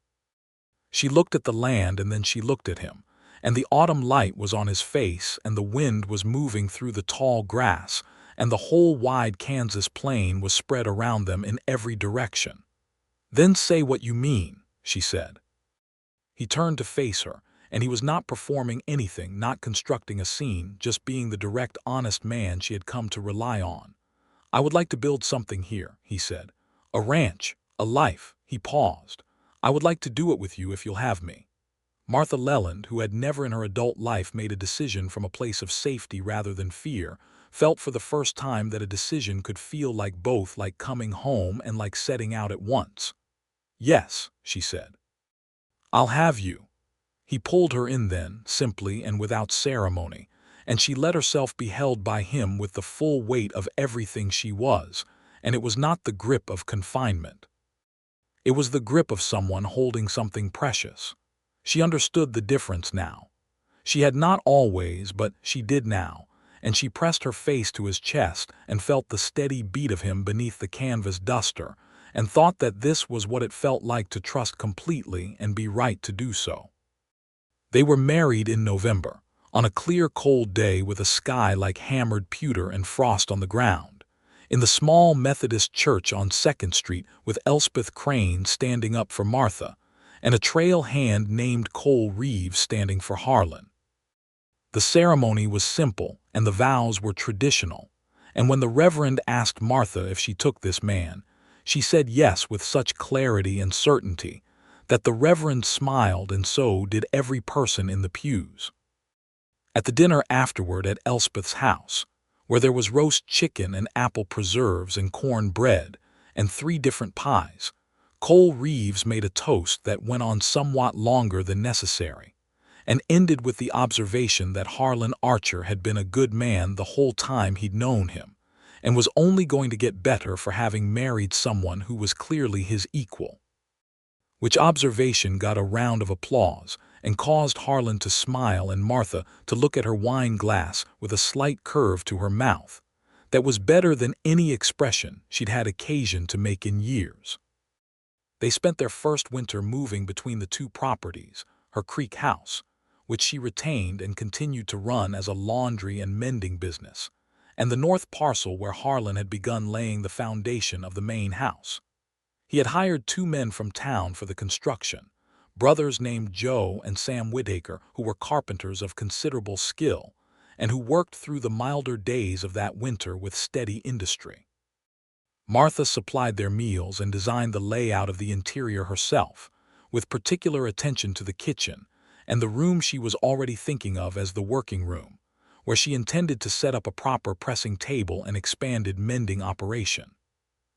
She looked at the land and then she looked at him, and the autumn light was on his face and the wind was moving through the tall grass, and the whole wide Kansas plain was spread around them in every direction. "Then say what you mean," she said. He turned to face her, and he was not performing anything, not constructing a scene, just being the direct, honest man she had come to rely on. "I would like to build something here," he said. "A ranch, a life." He paused. "I would like to do it with you if you'll have me." Martha Leland, who had never in her adult life made a decision from a place of safety rather than fear, felt for the first time that a decision could feel like both, like coming home and like setting out at once. "Yes," she said. "I'll have you." He pulled her in then, simply and without ceremony, and she let herself be held by him with the full weight of everything she was, and it was not the grip of confinement. It was the grip of someone holding something precious. She understood the difference now. She had not always, but she did now, and she pressed her face to his chest and felt the steady beat of him beneath the canvas duster, and thought that this was what it felt like to trust completely and be right to do so. They were married in November, on a clear cold day with a sky like hammered pewter and frost on the ground, in the small Methodist church on 2nd Street with Elspeth Crane standing up for Martha, and a trail hand named Cole Reeves standing for Harlan. The ceremony was simple and the vows were traditional, and when the Reverend asked Martha if she took this man, she said yes with such clarity and certainty that the Reverend smiled, and so did every person in the pews. At the dinner afterward at Elspeth's house, where there was roast chicken and apple preserves and corn bread and 3 different pies, Cole Reeves made a toast that went on somewhat longer than necessary, and ended with the observation that Harlan Archer had been a good man the whole time he'd known him, and was only going to get better for having married someone who was clearly his equal. Which observation got a round of applause and caused Harlan to smile and Martha to look at her wine glass with a slight curve to her mouth that was better than any expression she'd had occasion to make in years. They spent their first winter moving between the 2 properties, her Creek house, which she retained and continued to run as a laundry and mending business, and the north parcel where Harlan had begun laying the foundation of the main house. He had hired 2 men from town for the construction, brothers named Joe and Sam Whittaker, who were carpenters of considerable skill, and who worked through the milder days of that winter with steady industry. Martha supplied their meals and designed the layout of the interior herself, with particular attention to the kitchen and the room she was already thinking of as the working room, where she intended to set up a proper pressing table and expanded mending operation.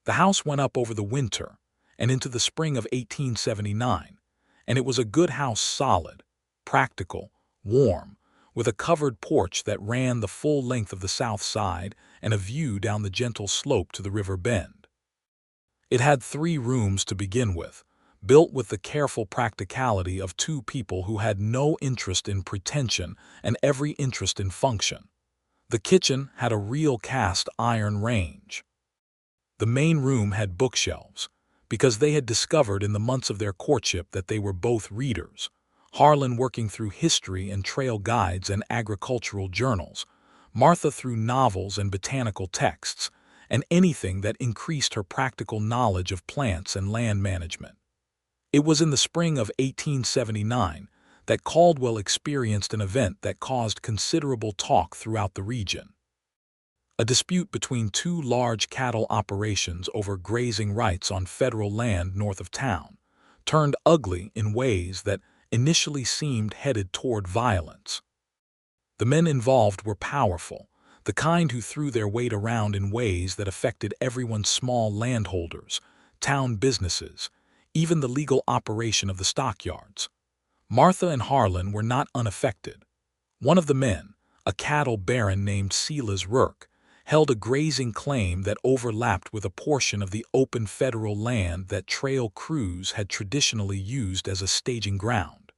The house went up over the winter and into the spring of 1879, and it was a good house, solid, practical, warm, with a covered porch that ran the full length of the south side and a view down the gentle slope to the river bend. It had 3 rooms to begin with, built with the careful practicality of 2 people who had no interest in pretension and every interest in function. The kitchen had a real cast iron range. The main room had bookshelves, because they had discovered in the months of their courtship that they were both readers, Harlan working through history and trail guides and agricultural journals, Martha through novels and botanical texts, and anything that increased her practical knowledge of plants and land management. It was in the spring of 1879 that Caldwell experienced an event that caused considerable talk throughout the region. A dispute between 2 large cattle operations over grazing rights on federal land north of town turned ugly in ways that initially seemed headed toward violence. The men involved were powerful, the kind who threw their weight around in ways that affected everyone's small landholders, town businesses, even the legal operation of the stockyards. Martha and Harlan were not unaffected. One of the men, a cattle baron named Silas Rourke, held a grazing claim that overlapped with a portion of the open federal land that trail crews had traditionally used as a staging ground.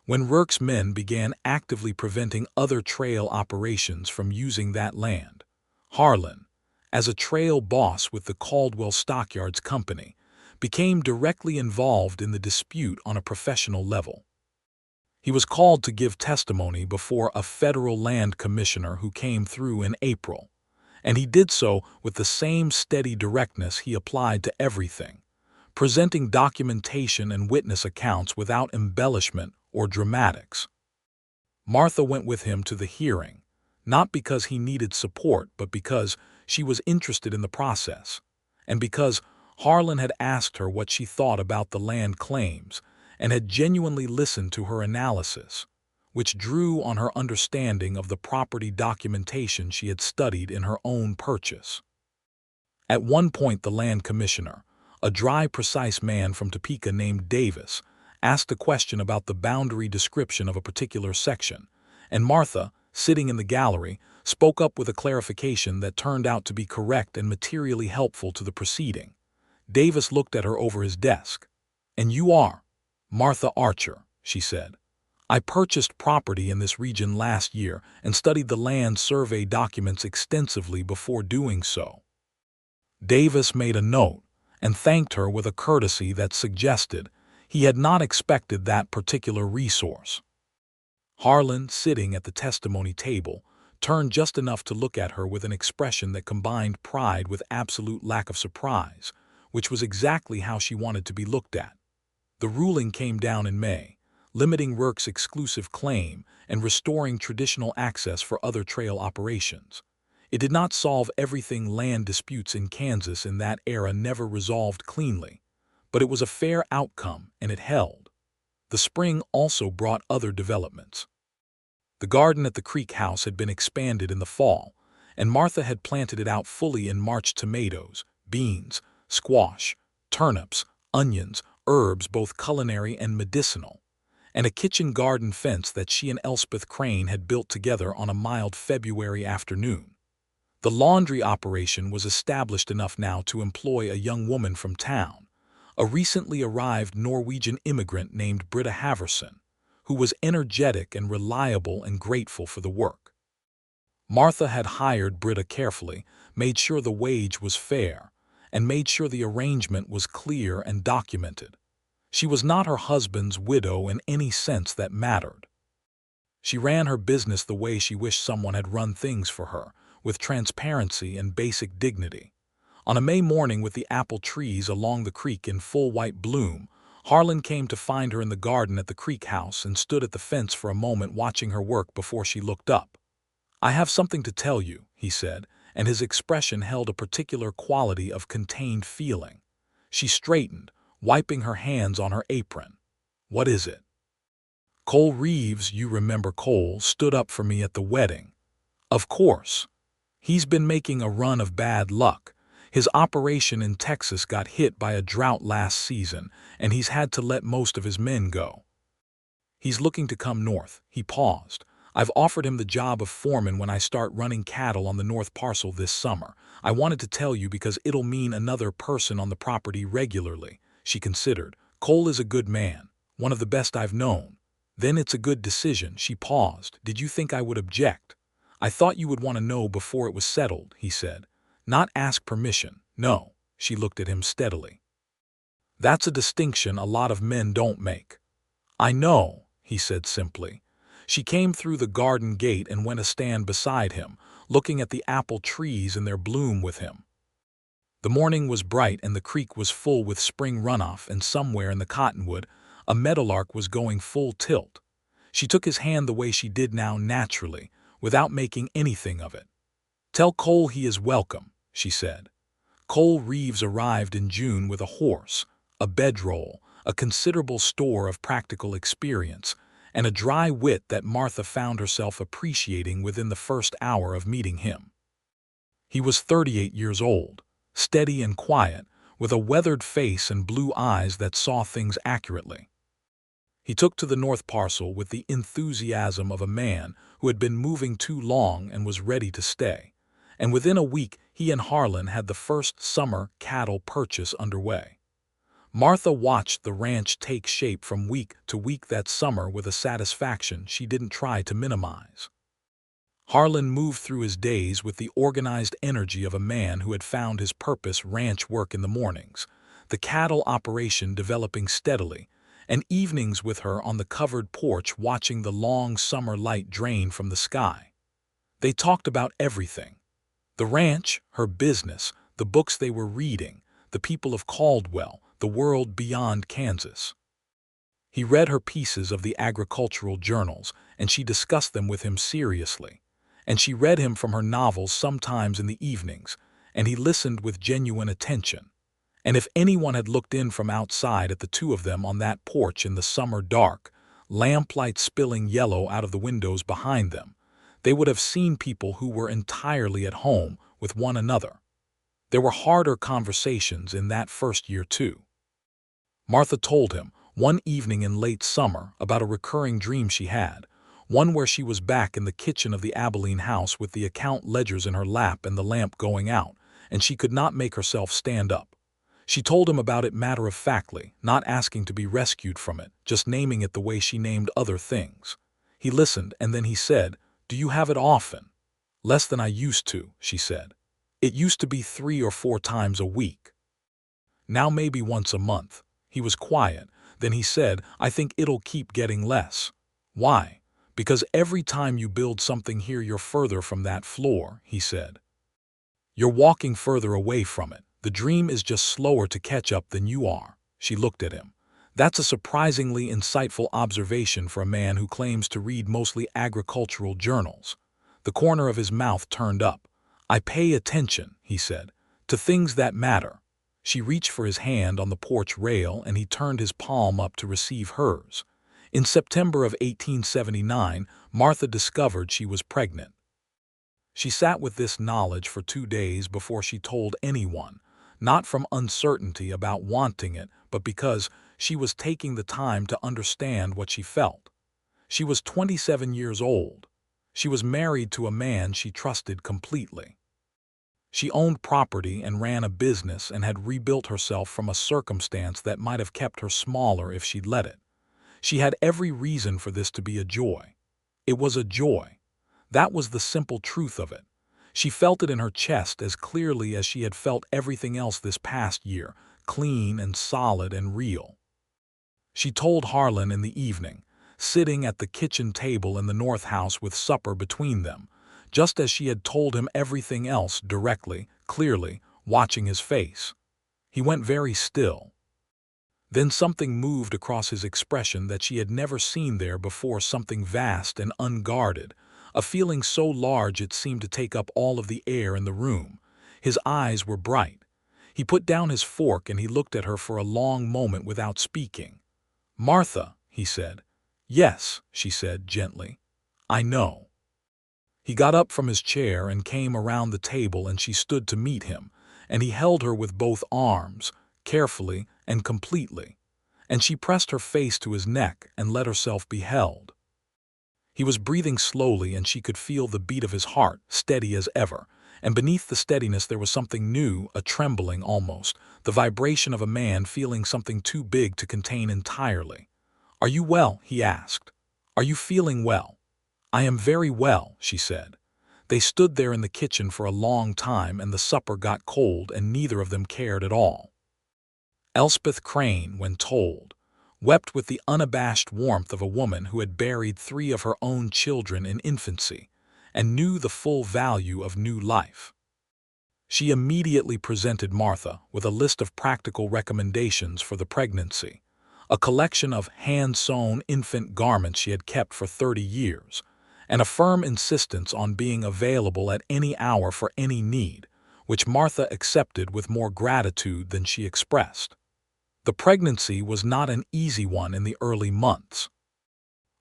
When Rourke's men began actively preventing other trail operations from using that land, Harlan, as a trail boss with the Caldwell Stockyards Company, became directly involved in the dispute on a professional level. He was called to give testimony before a federal land commissioner who came through in April, and he did so with the same steady directness he applied to everything, presenting documentation and witness accounts without embellishment or dramatics. Martha went with him to the hearing, not because he needed support, but because she was interested in the process, and because Harlan had asked her what she thought about the land claims and had genuinely listened to her analysis, which drew on her understanding of the property documentation she had studied in her own purchase. At one point the land commissioner, a dry, precise man from Topeka named Davis, asked a question about the boundary description of a particular section, and Martha, sitting in the gallery, spoke up with a clarification that turned out to be correct and materially helpful to the proceeding. Davis looked at her over his desk. "And you are?" "Martha Archer," she said. "I purchased property in this region last year and studied the land survey documents extensively before doing so." Davis made a note and thanked her with a courtesy that suggested he had not expected that particular resource. Harlan, sitting at the testimony table, turned just enough to look at her with an expression that combined pride with absolute lack of surprise, which was exactly how she wanted to be looked at. The ruling came down in May, limiting Rourke's exclusive claim and restoring traditional access for other trail operations. It did not solve everything land disputes in Kansas in that era never resolved cleanly, but it was a fair outcome and it held. The spring also brought other developments. The garden at the Creek House had been expanded in the fall, and Martha had planted it out fully in March: tomatoes, beans, squash, turnips, onions, herbs both culinary and medicinal, and a kitchen garden fence that she and Elspeth Crane had built together on a mild February afternoon. The laundry operation was established enough now to employ a young woman from town, a recently arrived Norwegian immigrant named Britta Haverson, who was energetic and reliable and grateful for the work. Martha had hired Britta carefully, made sure the wage was fair, and made sure the arrangement was clear and documented. She was not her husband's widow in any sense that mattered. She ran her business the way she wished someone had run things for her, with transparency and basic dignity. On a May morning with the apple trees along the creek in full white bloom, Harlan came to find her in the garden at the Creek House and stood at the fence for a moment watching her work before she looked up. "I have something to tell you," he said, and his expression held a particular quality of contained feeling. She straightened, wiping her hands on her apron. "What is it?" "Cole Reeves, you remember Cole, stood up for me at the wedding." "Of course. He's been making a run of bad luck. His operation in Texas got hit by a drought last season, and he's had to let most of his men go. He's looking to come north." He paused. "I've offered him the job of foreman when I start running cattle on the north parcel this summer. I wanted to tell you because it'll mean another person on the property regularly." She considered. "Cole is a good man, one of the best I've known." "Then it's a good decision." She paused. "Did you think I would object?" "I thought you would want to know before it was settled," he said. "Not ask permission." "No." She looked at him steadily. "That's a distinction a lot of men don't make." "I know," he said simply. She came through the garden gate and went to stand beside him, looking at the apple trees in their bloom with him. The morning was bright and the creek was full with spring runoff, and somewhere in the cottonwood a meadowlark was going full tilt. She took his hand the way she did now, naturally, without making anything of it. "Tell Cole he is welcome," she said. Cole Reeves arrived in June with a horse, a bedroll, a considerable store of practical experience, and a dry wit that Martha found herself appreciating within the first hour of meeting him. He was 38 years old, steady and quiet, with a weathered face and blue eyes that saw things accurately. He took to the north parcel with the enthusiasm of a man who had been moving too long and was ready to stay, and within a week he and Harlan had the first summer cattle purchase underway. Martha watched the ranch take shape from week to week that summer with a satisfaction she didn't try to minimize. Harlan moved through his days with the organized energy of a man who had found his purpose: ranch work in the mornings, the cattle operation developing steadily, and evenings with her on the covered porch watching the long summer light drain from the sky. They talked about everything: the ranch, her business, the books they were reading, the people of Caldwell, the world beyond Kansas. He read her pieces of the agricultural journals, and she discussed them with him seriously. And she read him from her novels sometimes in the evenings, and he listened with genuine attention. And if anyone had looked in from outside at the two of them on that porch in the summer dark, lamplight spilling yellow out of the windows behind them, they would have seen people who were entirely at home with one another. There were harder conversations in that first year, too. Martha told him, one evening in late summer, about a recurring dream she had, one where she was back in the kitchen of the Abilene house with the account ledgers in her lap and the lamp going out, and she could not make herself stand up. She told him about it matter-of-factly, not asking to be rescued from it, just naming it the way she named other things. He listened, and then he said, "Do you have it often?" "Less than I used to," she said. "It used to be 3 or 4 times a week. Now maybe once a month." He was quiet. Then he said, "I think it'll keep getting less." "Why?" "Because every time you build something here you're further from that floor," he said. "You're walking further away from it. The dream is just slower to catch up than you are." She looked at him. "That's a surprisingly insightful observation for a man who claims to read mostly agricultural journals." The corner of his mouth turned up. "I pay attention," he said, "to things that matter." She reached for his hand on the porch rail, and he turned his palm up to receive hers. In September of 1879, Martha discovered she was pregnant. She sat with this knowledge for 2 days before she told anyone, not from uncertainty about wanting it, but because she was taking the time to understand what she felt. She was 27 years old. She was married to a man she trusted completely. She owned property and ran a business and had rebuilt herself from a circumstance that might have kept her smaller if she'd let it. She had every reason for this to be a joy. It was a joy. That was the simple truth of it. She felt it in her chest as clearly as she had felt everything else this past year, clean and solid and real. She told Harlan in the evening, sitting at the kitchen table in the North House with supper between them, just as she had told him everything else directly, clearly, watching his face. He went very still. Then something moved across his expression that she had never seen there before, something vast and unguarded, a feeling so large it seemed to take up all of the air in the room. His eyes were bright. He put down his fork and he looked at her for a long moment without speaking. "Martha," he said. "Yes," she said gently. "I know." He got up from his chair and came around the table, and she stood to meet him, and he held her with both arms, carefully and completely, and she pressed her face to his neck and let herself be held. He was breathing slowly, and she could feel the beat of his heart, steady as ever, and beneath the steadiness there was something new, a trembling almost, the vibration of a man feeling something too big to contain entirely. "Are you well?" he asked. "Are you feeling well?" "I am very well," she said. They stood there in the kitchen for a long time, and the supper got cold, and neither of them cared at all. Elspeth Crane, when told, wept with the unabashed warmth of a woman who had buried 3 of her own children in infancy and knew the full value of new life. She immediately presented Martha with a list of practical recommendations for the pregnancy, a collection of hand-sewn infant garments she had kept for 30 years, and a firm insistence on being available at any hour for any need, which Martha accepted with more gratitude than she expressed. The pregnancy was not an easy one in the early months.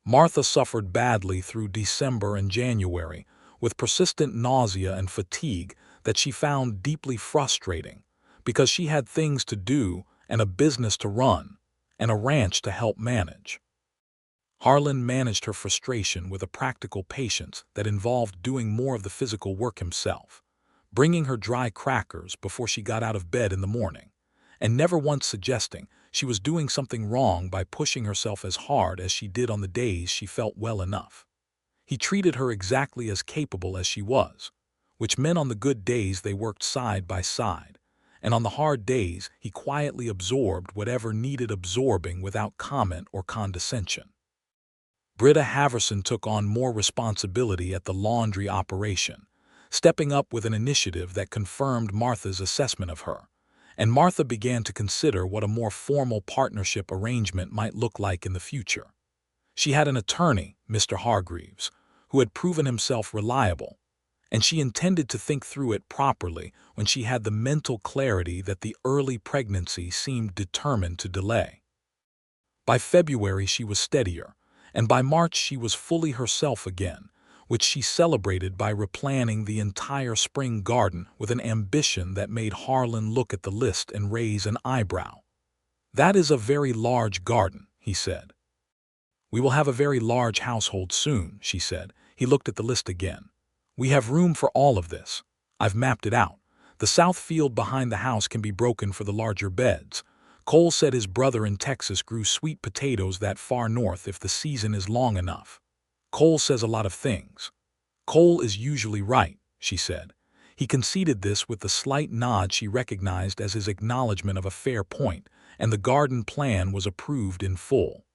Martha suffered badly through December and January, with persistent nausea and fatigue that she found deeply frustrating, because she had things to do and a business to run, and a ranch to help manage. Harlan managed her frustration with a practical patience that involved doing more of the physical work himself, bringing her dry crackers before she got out of bed in the morning, and never once suggesting she was doing something wrong by pushing herself as hard as she did on the days she felt well enough. He treated her exactly as capable as she was, which meant on the good days they worked side by side, and on the hard days he quietly absorbed whatever needed absorbing without comment or condescension. Britta Haverson took on more responsibility at the laundry operation, stepping up with an initiative that confirmed Martha's assessment of her, and Martha began to consider what a more formal partnership arrangement might look like in the future. She had an attorney, Mr. Hargreaves, who had proven himself reliable, and she intended to think through it properly when she had the mental clarity that the early pregnancy seemed determined to delay. By February she was steadier, and by March she was fully herself again, which she celebrated by replanting the entire spring garden with an ambition that made Harlan look at the list and raise an eyebrow. "That is a very large garden," he said. "We will have a very large household soon," she said. He looked at the list again. "We have room for all of this. I've mapped it out. The south field behind the house can be broken for the larger beds. Cole said his brother in Texas grew sweet potatoes that far north if the season is long enough. Cole says a lot of things. Cole is usually right, she said. He conceded this with the slight nod she recognized as his acknowledgement of a fair point, and the garden plan was approved in full.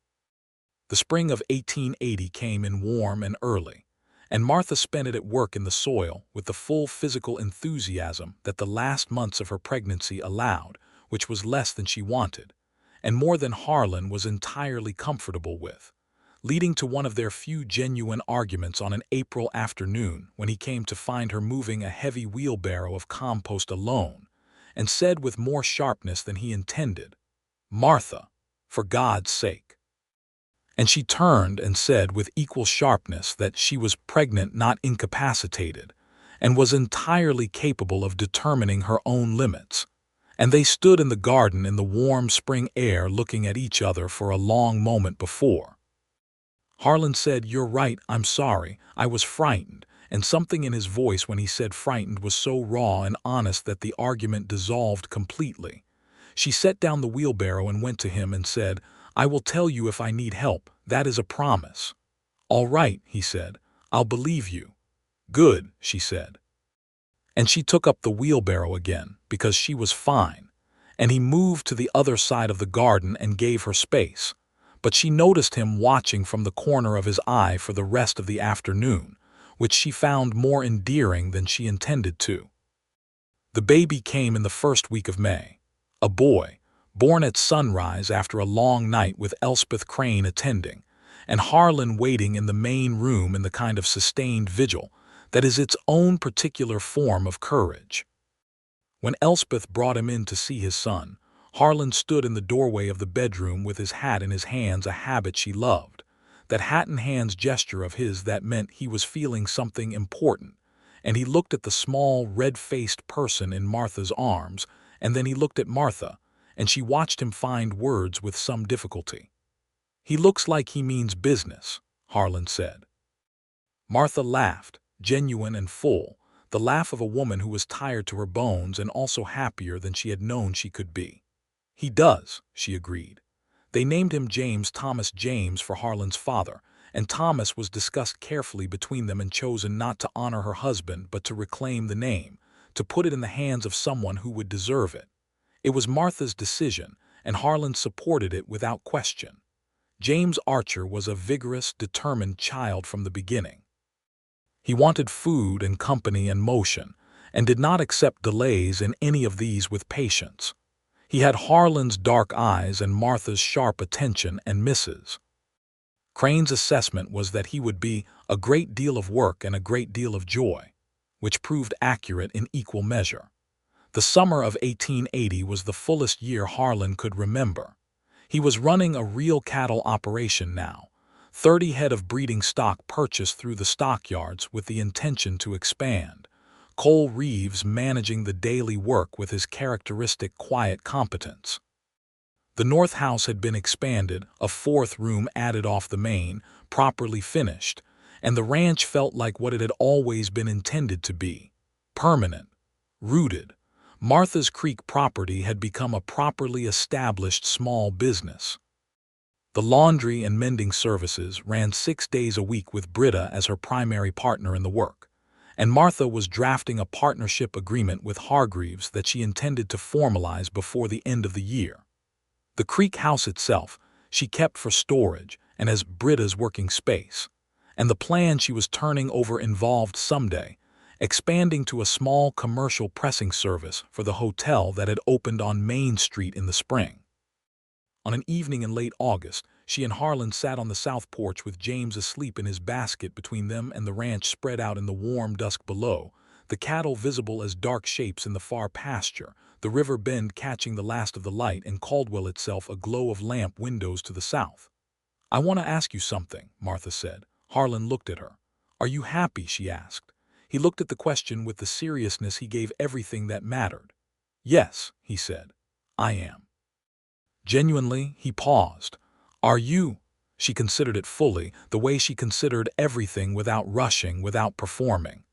The spring of 1880 came in warm and early, and Martha spent it at work in the soil with the full physical enthusiasm that the last months of her pregnancy allowed, which was less than she wanted, and more than Harlan was entirely comfortable with, leading to one of their few genuine arguments on an April afternoon when he came to find her moving a heavy wheelbarrow of compost alone, and said with more sharpness than he intended, "Martha, for God's sake." And she turned and said with equal sharpness that she was pregnant, not incapacitated, and was entirely capable of determining her own limits. And they stood in the garden in the warm spring air looking at each other for a long moment before. Harlan said, "You're right, I'm sorry, I was frightened," and something in his voice when he said frightened was so raw and honest that the argument dissolved completely. She set down the wheelbarrow and went to him and said, "I will tell you if I need help, that is a promise." "All right," he said, "I'll believe you." "Good," she said. And she took up the wheelbarrow again, because she was fine, and he moved to the other side of the garden and gave her space. But she noticed him watching from the corner of his eye for the rest of the afternoon, which she found more endearing than she intended to. The baby came in the first week of May, a boy, born at sunrise after a long night with Elspeth Crane attending, and Harlan waiting in the main room in the kind of sustained vigil that is its own particular form of courage. When Elspeth brought him in to see his son, Harlan stood in the doorway of the bedroom with his hat in his hands, a habit she loved, that hat-in-hands gesture of his that meant he was feeling something important, and he looked at the small, red-faced person in Martha's arms, and then he looked at Martha, and she watched him find words with some difficulty. "He looks like he means business," Harlan said. Martha laughed, genuine and full, the laugh of a woman who was tired to her bones and also happier than she had known she could be. "He does," she agreed. They named him James Thomas James for Harlan's father, and Thomas was discussed carefully between them and chosen not to honor her husband but to reclaim the name, to put it in the hands of someone who would deserve it. It was Martha's decision, and Harlan supported it without question. James Archer was a vigorous, determined child from the beginning. He wanted food and company and motion, and did not accept delays in any of these with patience. He had Harlan's dark eyes and Martha's sharp attention and Mrs. Crane's assessment was that he would be a great deal of work and a great deal of joy, which proved accurate in equal measure. The summer of 1880 was the fullest year Harlan could remember. He was running a real cattle operation now, 30 head of breeding stock purchased through the stockyards with the intention to expand. Cole Reeves managing the daily work with his characteristic quiet competence. The north house had been expanded, a fourth room added off the main, properly finished, and the ranch felt like what it had always been intended to be, permanent, rooted. Martha's Creek property had become a properly established small business. The laundry and mending services ran 6 days a week with Britta as her primary partner in the work, and Martha was drafting a partnership agreement with Hargreaves that she intended to formalize before the end of the year. The Creek house itself she kept for storage and as Britta's working space, and the plan she was turning over involved someday expanding to a small commercial pressing service for the hotel that had opened on Main Street in the spring. On an evening in late August, she and Harlan sat on the south porch with James asleep in his basket between them and the ranch spread out in the warm dusk below, the cattle visible as dark shapes in the far pasture, the river bend catching the last of the light and Caldwell itself a glow of lamp windows to the south. "I want to ask you something," Martha said. Harlan looked at her. "Are you happy?" she asked. He looked at the question with the seriousness he gave everything that mattered. "Yes," he said, "I am." Genuinely, he paused. "Are you?" She considered it fully, the way she considered everything without rushing, without performing.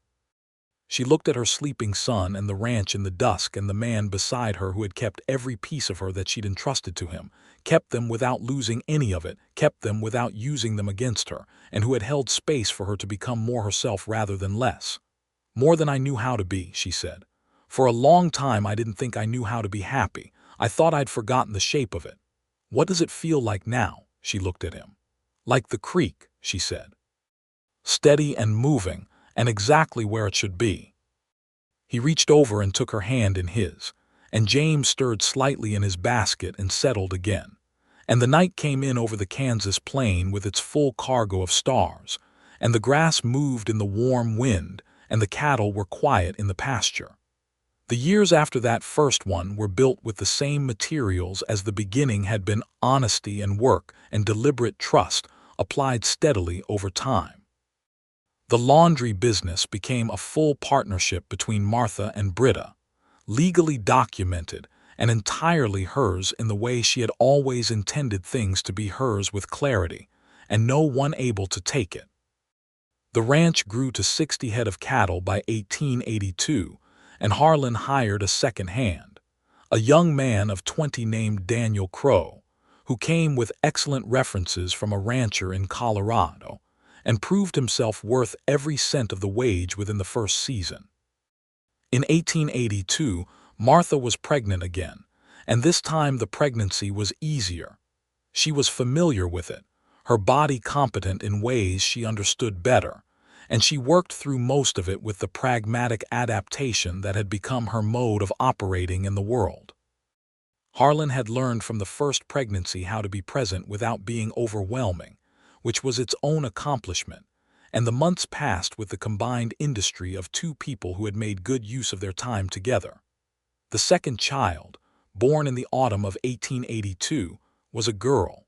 She looked at her sleeping son and the ranch in the dusk and the man beside her who had kept every piece of her that she'd entrusted to him, kept them without losing any of it, kept them without using them against her, and who had held space for her to become more herself rather than less. "More than I knew how to be," she said. "For a long time I didn't think I knew how to be happy. I thought I'd forgotten the shape of it. What does it feel like now?" She looked at him. "Like the creek," she said. "Steady and moving, and exactly where it should be." He reached over and took her hand in his, and James stirred slightly in his basket and settled again. And the night came in over the Kansas plain with its full cargo of stars, and the grass moved in the warm wind, and the cattle were quiet in the pasture. The years after that first one were built with the same materials as the beginning had been: honesty and work and deliberate trust applied steadily over time. The laundry business became a full partnership between Martha and Britta, legally documented and entirely hers in the way she had always intended things to be hers, with clarity, and no one able to take it. The ranch grew to 60 head of cattle by 1882, and Harlan hired a second hand, a young man of 20 named Daniel Crow, who came with excellent references from a rancher in Colorado, and proved himself worth every cent of the wage within the first season. In 1882, Martha was pregnant again, and this time the pregnancy was easier. She was familiar with it, her body competent in ways she understood better, and she worked through most of it with the pragmatic adaptation that had become her mode of operating in the world. Harlan had learned from the first pregnancy how to be present without being overwhelming, which was its own accomplishment, and the months passed with the combined industry of two people who had made good use of their time together. The second child, born in the autumn of 1882, was a girl.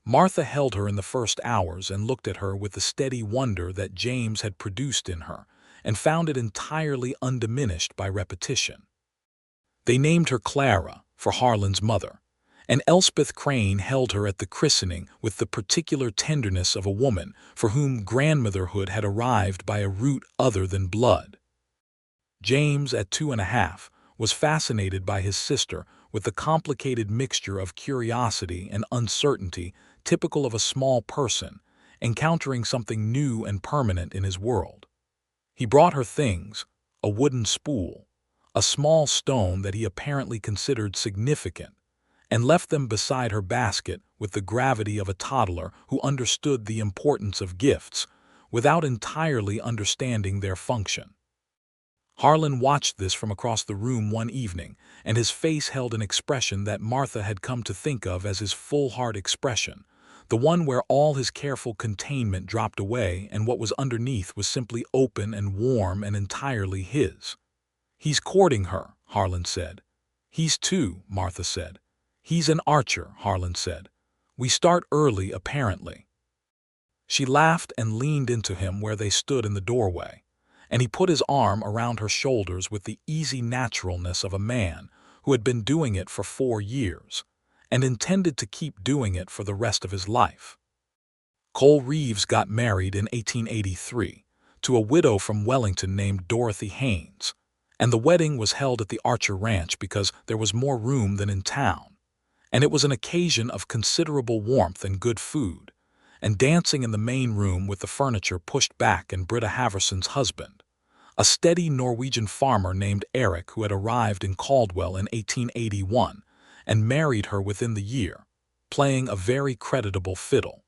Martha held her in the first hours and looked at her with the steady wonder that James had produced in her, and found it entirely undiminished by repetition. They named her Clara, for Harlan's mother, and Elspeth Crane held her at the christening with the particular tenderness of a woman for whom grandmotherhood had arrived by a route other than blood. James, at 2.5, was fascinated by his sister with the complicated mixture of curiosity and uncertainty typical of a small person encountering something new and permanent in his world. He brought her things: a wooden spool, a small stone that he apparently considered significant, and left them beside her basket with the gravity of a toddler who understood the importance of gifts without entirely understanding their function. Harlan watched this from across the room one evening, and his face held an expression that Martha had come to think of as his full-heart expression, the one where all his careful containment dropped away and what was underneath was simply open and warm and entirely his. "He's courting her," Harlan said. "He's 2, Martha said. "He's an Archer," Harlan said. "We start early, apparently." She laughed and leaned into him where they stood in the doorway, and he put his arm around her shoulders with the easy naturalness of a man who had been doing it for 4 years, and intended to keep doing it for the rest of his life. Cole Reeves got married in 1883 to a widow from Wellington named Dorothy Haynes, and the wedding was held at the Archer Ranch because there was more room than in town. And it was an occasion of considerable warmth and good food, and dancing in the main room with the furniture pushed back, and Britta Haverson's husband, a steady Norwegian farmer named Eric who had arrived in Caldwell in 1881 and married her within the year, playing a very creditable fiddle.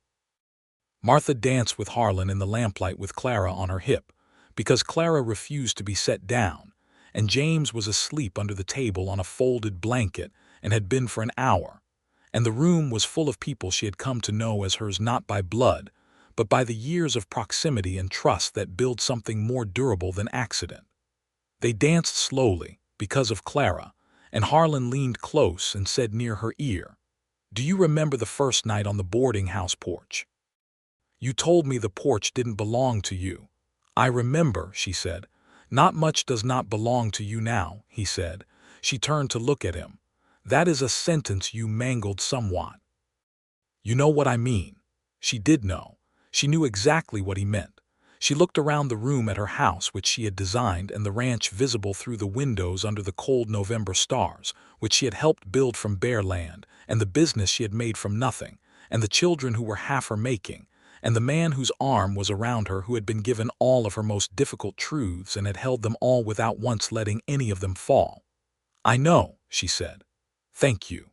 Martha danced with Harlan in the lamplight with Clara on her hip, because Clara refused to be set down, and James was asleep under the table on a folded blanket and had been for an hour, and the room was full of people she had come to know as hers not by blood, but by the years of proximity and trust that build something more durable than accident. They danced slowly, because of Clara, and Harlan leaned close and said near her ear, "Do you remember the first night on the boarding house porch? You told me the porch didn't belong to you." "I remember," she said. "Not much does not belong to you now," he said. She turned to look at him. "That is a sentence you mangled somewhat." "You know what I mean." She did know. She knew exactly what he meant. She looked around the room at her house which she had designed and the ranch visible through the windows under the cold November stars, which she had helped build from bare land, and the business she had made from nothing, and the children who were half her making, and the man whose arm was around her who had been given all of her most difficult truths and had held them all without once letting any of them fall. "I know," she said. "Thank you."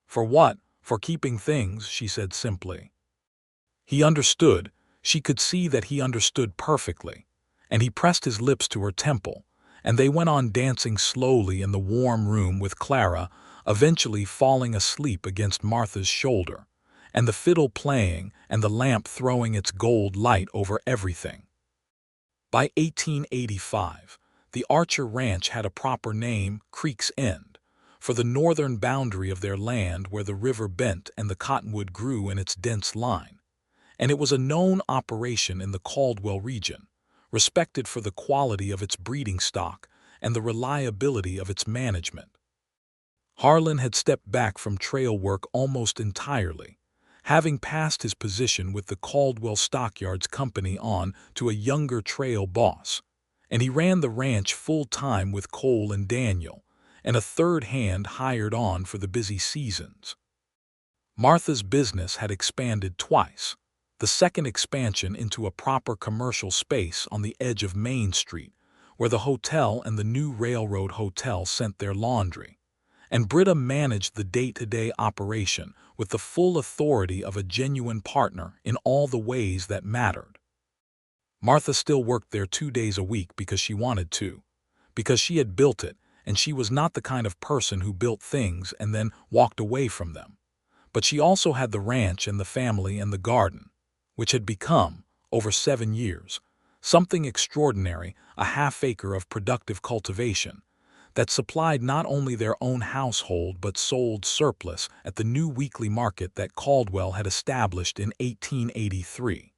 "For what?" "For keeping things," she said simply. He understood. She could see that he understood perfectly, and he pressed his lips to her temple, and they went on dancing slowly in the warm room with Clara eventually falling asleep against Martha's shoulder, and the fiddle playing and the lamp throwing its gold light over everything. By 1885, the Archer Ranch had a proper name, Creek's End, for the northern boundary of their land where the river bent and the cottonwood grew in its dense line, and it was a known operation in the Caldwell region, respected for the quality of its breeding stock and the reliability of its management. Harlan had stepped back from trail work almost entirely, having passed his position with the Caldwell Stockyards Company on to a younger trail boss, and he ran the ranch full-time with Cole and Daniel, and a third hand hired on for the busy seasons. Martha's business had expanded twice, the second expansion into a proper commercial space on the edge of Main Street, where the hotel and the new railroad hotel sent their laundry, and Britta managed the day-to-day operation with the full authority of a genuine partner in all the ways that mattered. Martha still worked there 2 days a week because she wanted to, because she had built it, and she was not the kind of person who built things and then walked away from them. But she also had the ranch and the family and the garden, which had become, over 7 years, something extraordinary, a half-acre of productive cultivation, that supplied not only their own household but sold surplus at the new weekly market that Caldwell had established in 1883.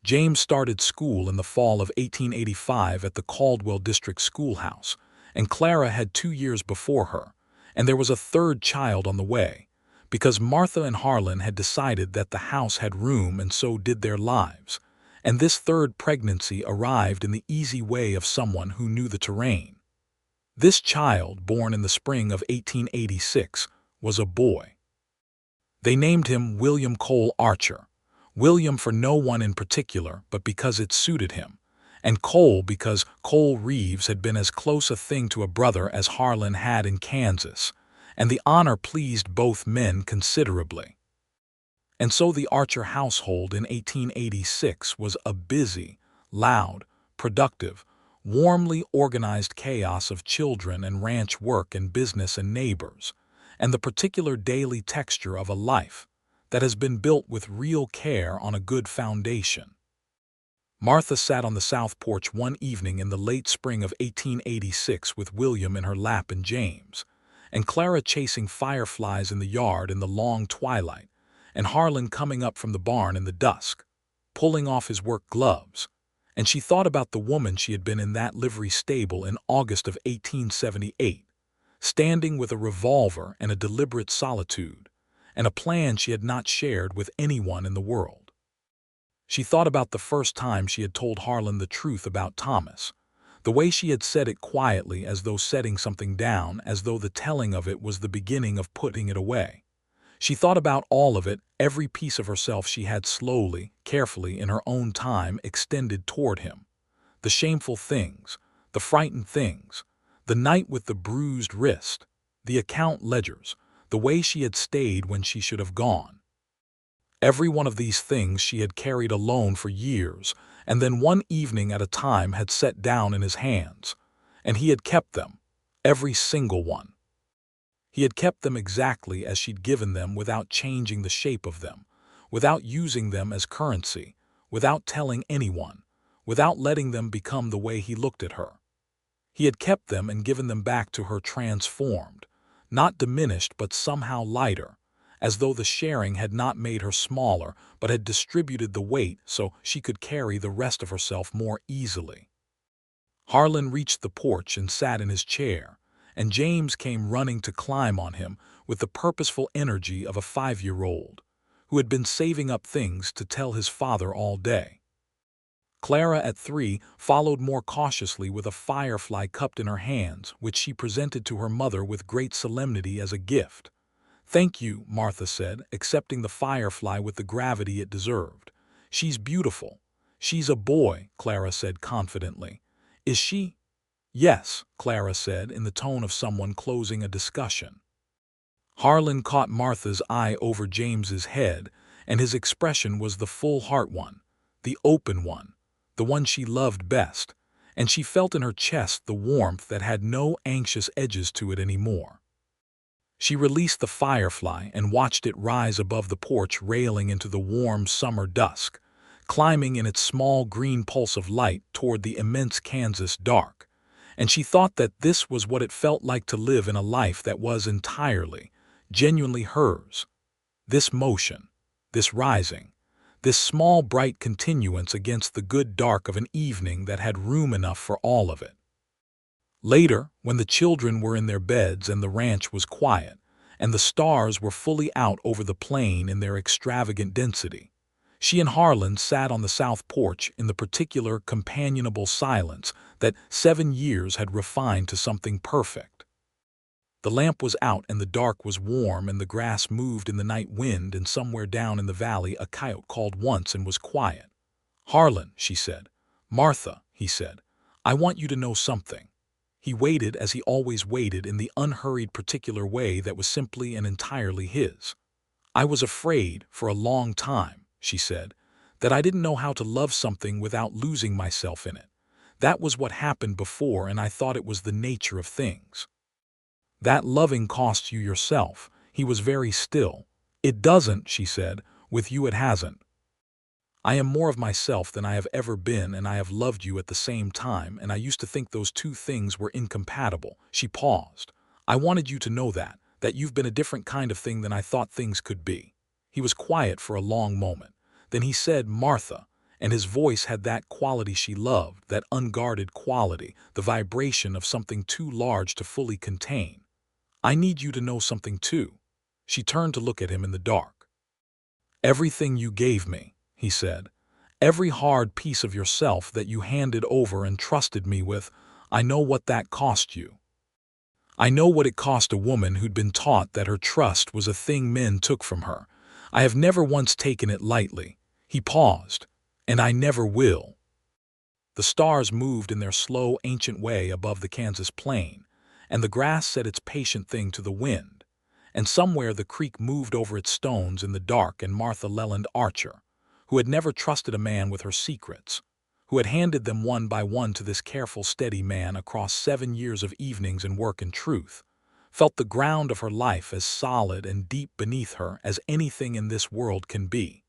James started school in the fall of 1885 at the Caldwell District Schoolhouse, and Clara had 2 years before her, and there was a third child on the way, because Martha and Harlan had decided that the house had room and so did their lives, and this third pregnancy arrived in the easy way of someone who knew the terrain. This child, born in the spring of 1886, was a boy. They named him William Cole Archer, William for no one in particular but because it suited him, and Cole because Cole Reeves had been as close a thing to a brother as Harlan had in Kansas, and the honor pleased both men considerably. And so the Archer household in 1886 was a busy, loud, productive, warmly organized chaos of children and ranch work and business and neighbors, and the particular daily texture of a life that has been built with real care on a good foundation. Martha sat on the south porch one evening in the late spring of 1886 with William in her lap and James, and Clara chasing fireflies in the yard in the long twilight, and Harlan coming up from the barn in the dusk, pulling off his work gloves, and she thought about the woman she had been in that livery stable in August of 1878, standing with a revolver and a deliberate solitude, and a plan she had not shared with anyone in the world. She thought about the first time she had told Harlan the truth about Thomas, the way she had said it quietly as though setting something down, as though the telling of it was the beginning of putting it away. She thought about all of it, every piece of herself she had slowly, carefully, in her own time extended toward him. The shameful things, the frightened things, the night with the bruised wrist, the account ledgers, the way she had stayed when she should have gone. Every one of these things she had carried alone for years, and then one evening at a time had set down in his hands, and he had kept them, every single one. He had kept them exactly as she'd given them without changing the shape of them, without using them as currency, without telling anyone, without letting them become the way he looked at her. He had kept them and given them back to her transformed, not diminished but somehow lighter, as though the sharing had not made her smaller but had distributed the weight so she could carry the rest of herself more easily. Harlan reached the porch and sat in his chair, and James came running to climb on him with the purposeful energy of a 5-year-old, who had been saving up things to tell his father all day. Clara, at 3, followed more cautiously with a firefly cupped in her hands, which she presented to her mother with great solemnity as a gift. "Thank you," Martha said, accepting the firefly with the gravity it deserved. "She's beautiful." "She's a boy," Clara said confidently. "Is she?" "Yes," Clara said in the tone of someone closing a discussion. Harlan caught Martha's eye over James's head, and his expression was the full heart one, the open one, the one she loved best, and she felt in her chest the warmth that had no anxious edges to it anymore. She released the firefly and watched it rise above the porch railing into the warm summer dusk, climbing in its small green pulse of light toward the immense Kansas dark. And she thought that this was what it felt like to live in a life that was entirely, genuinely hers. This motion, this rising, this small bright continuance against the good dark of an evening that had room enough for all of it. Later, when the children were in their beds and the ranch was quiet, and the stars were fully out over the plain in their extravagant density, she and Harlan sat on the south porch in the particular companionable silence that 7 years had refined to something perfect. The lamp was out and the dark was warm and the grass moved in the night wind, and somewhere down in the valley a coyote called once and was quiet. "Harlan," she said. "Martha," he said, "I want you to know something." He waited as he always waited, in the unhurried particular way that was simply and entirely his. "I was afraid, for a long time," she said, "that I didn't know how to love something without losing myself in it. That was what happened before, and I thought it was the nature of things." "That loving costs you yourself." He was very still. "It doesn't," she said. "With you it hasn't. I am more of myself than I have ever been, and I have loved you at the same time, and I used to think those two things were incompatible." She paused. "I wanted you to know that you've been a different kind of thing than I thought things could be." He was quiet for a long moment. Then he said, "Martha," and his voice had that quality she loved, that unguarded quality, the vibration of something too large to fully contain. "I need you to know something too." She turned to look at him in the dark. "Everything you gave me," he said, "every hard piece of yourself that you handed over and trusted me with, I know what that cost you. I know what it cost a woman who'd been taught that her trust was a thing men took from her. I have never once taken it lightly." He paused. "And I never will." The stars moved in their slow, ancient way above the Kansas plain, and the grass said its patient thing to the wind, and somewhere the creek moved over its stones in the dark, and Martha Leland Archer, who had never trusted a man with her secrets, who had handed them one by one to this careful, steady man across 7 years of evenings and work and truth, felt the ground of her life as solid and deep beneath her as anything in this world can be,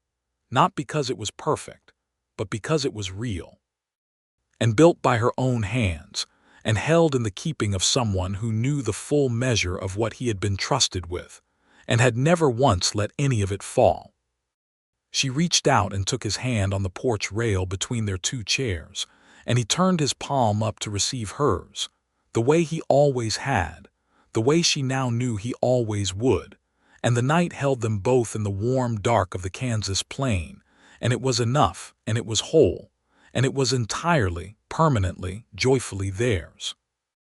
not because it was perfect, but because it was real, and built by her own hands, and held in the keeping of someone who knew the full measure of what he had been trusted with, and had never once let any of it fall. She reached out and took his hand on the porch rail between their 2 chairs, and he turned his palm up to receive hers, the way he always had, the way she now knew he always would, and the night held them both in the warm dark of the Kansas plain, and it was enough, and it was whole, and it was entirely, permanently, joyfully theirs.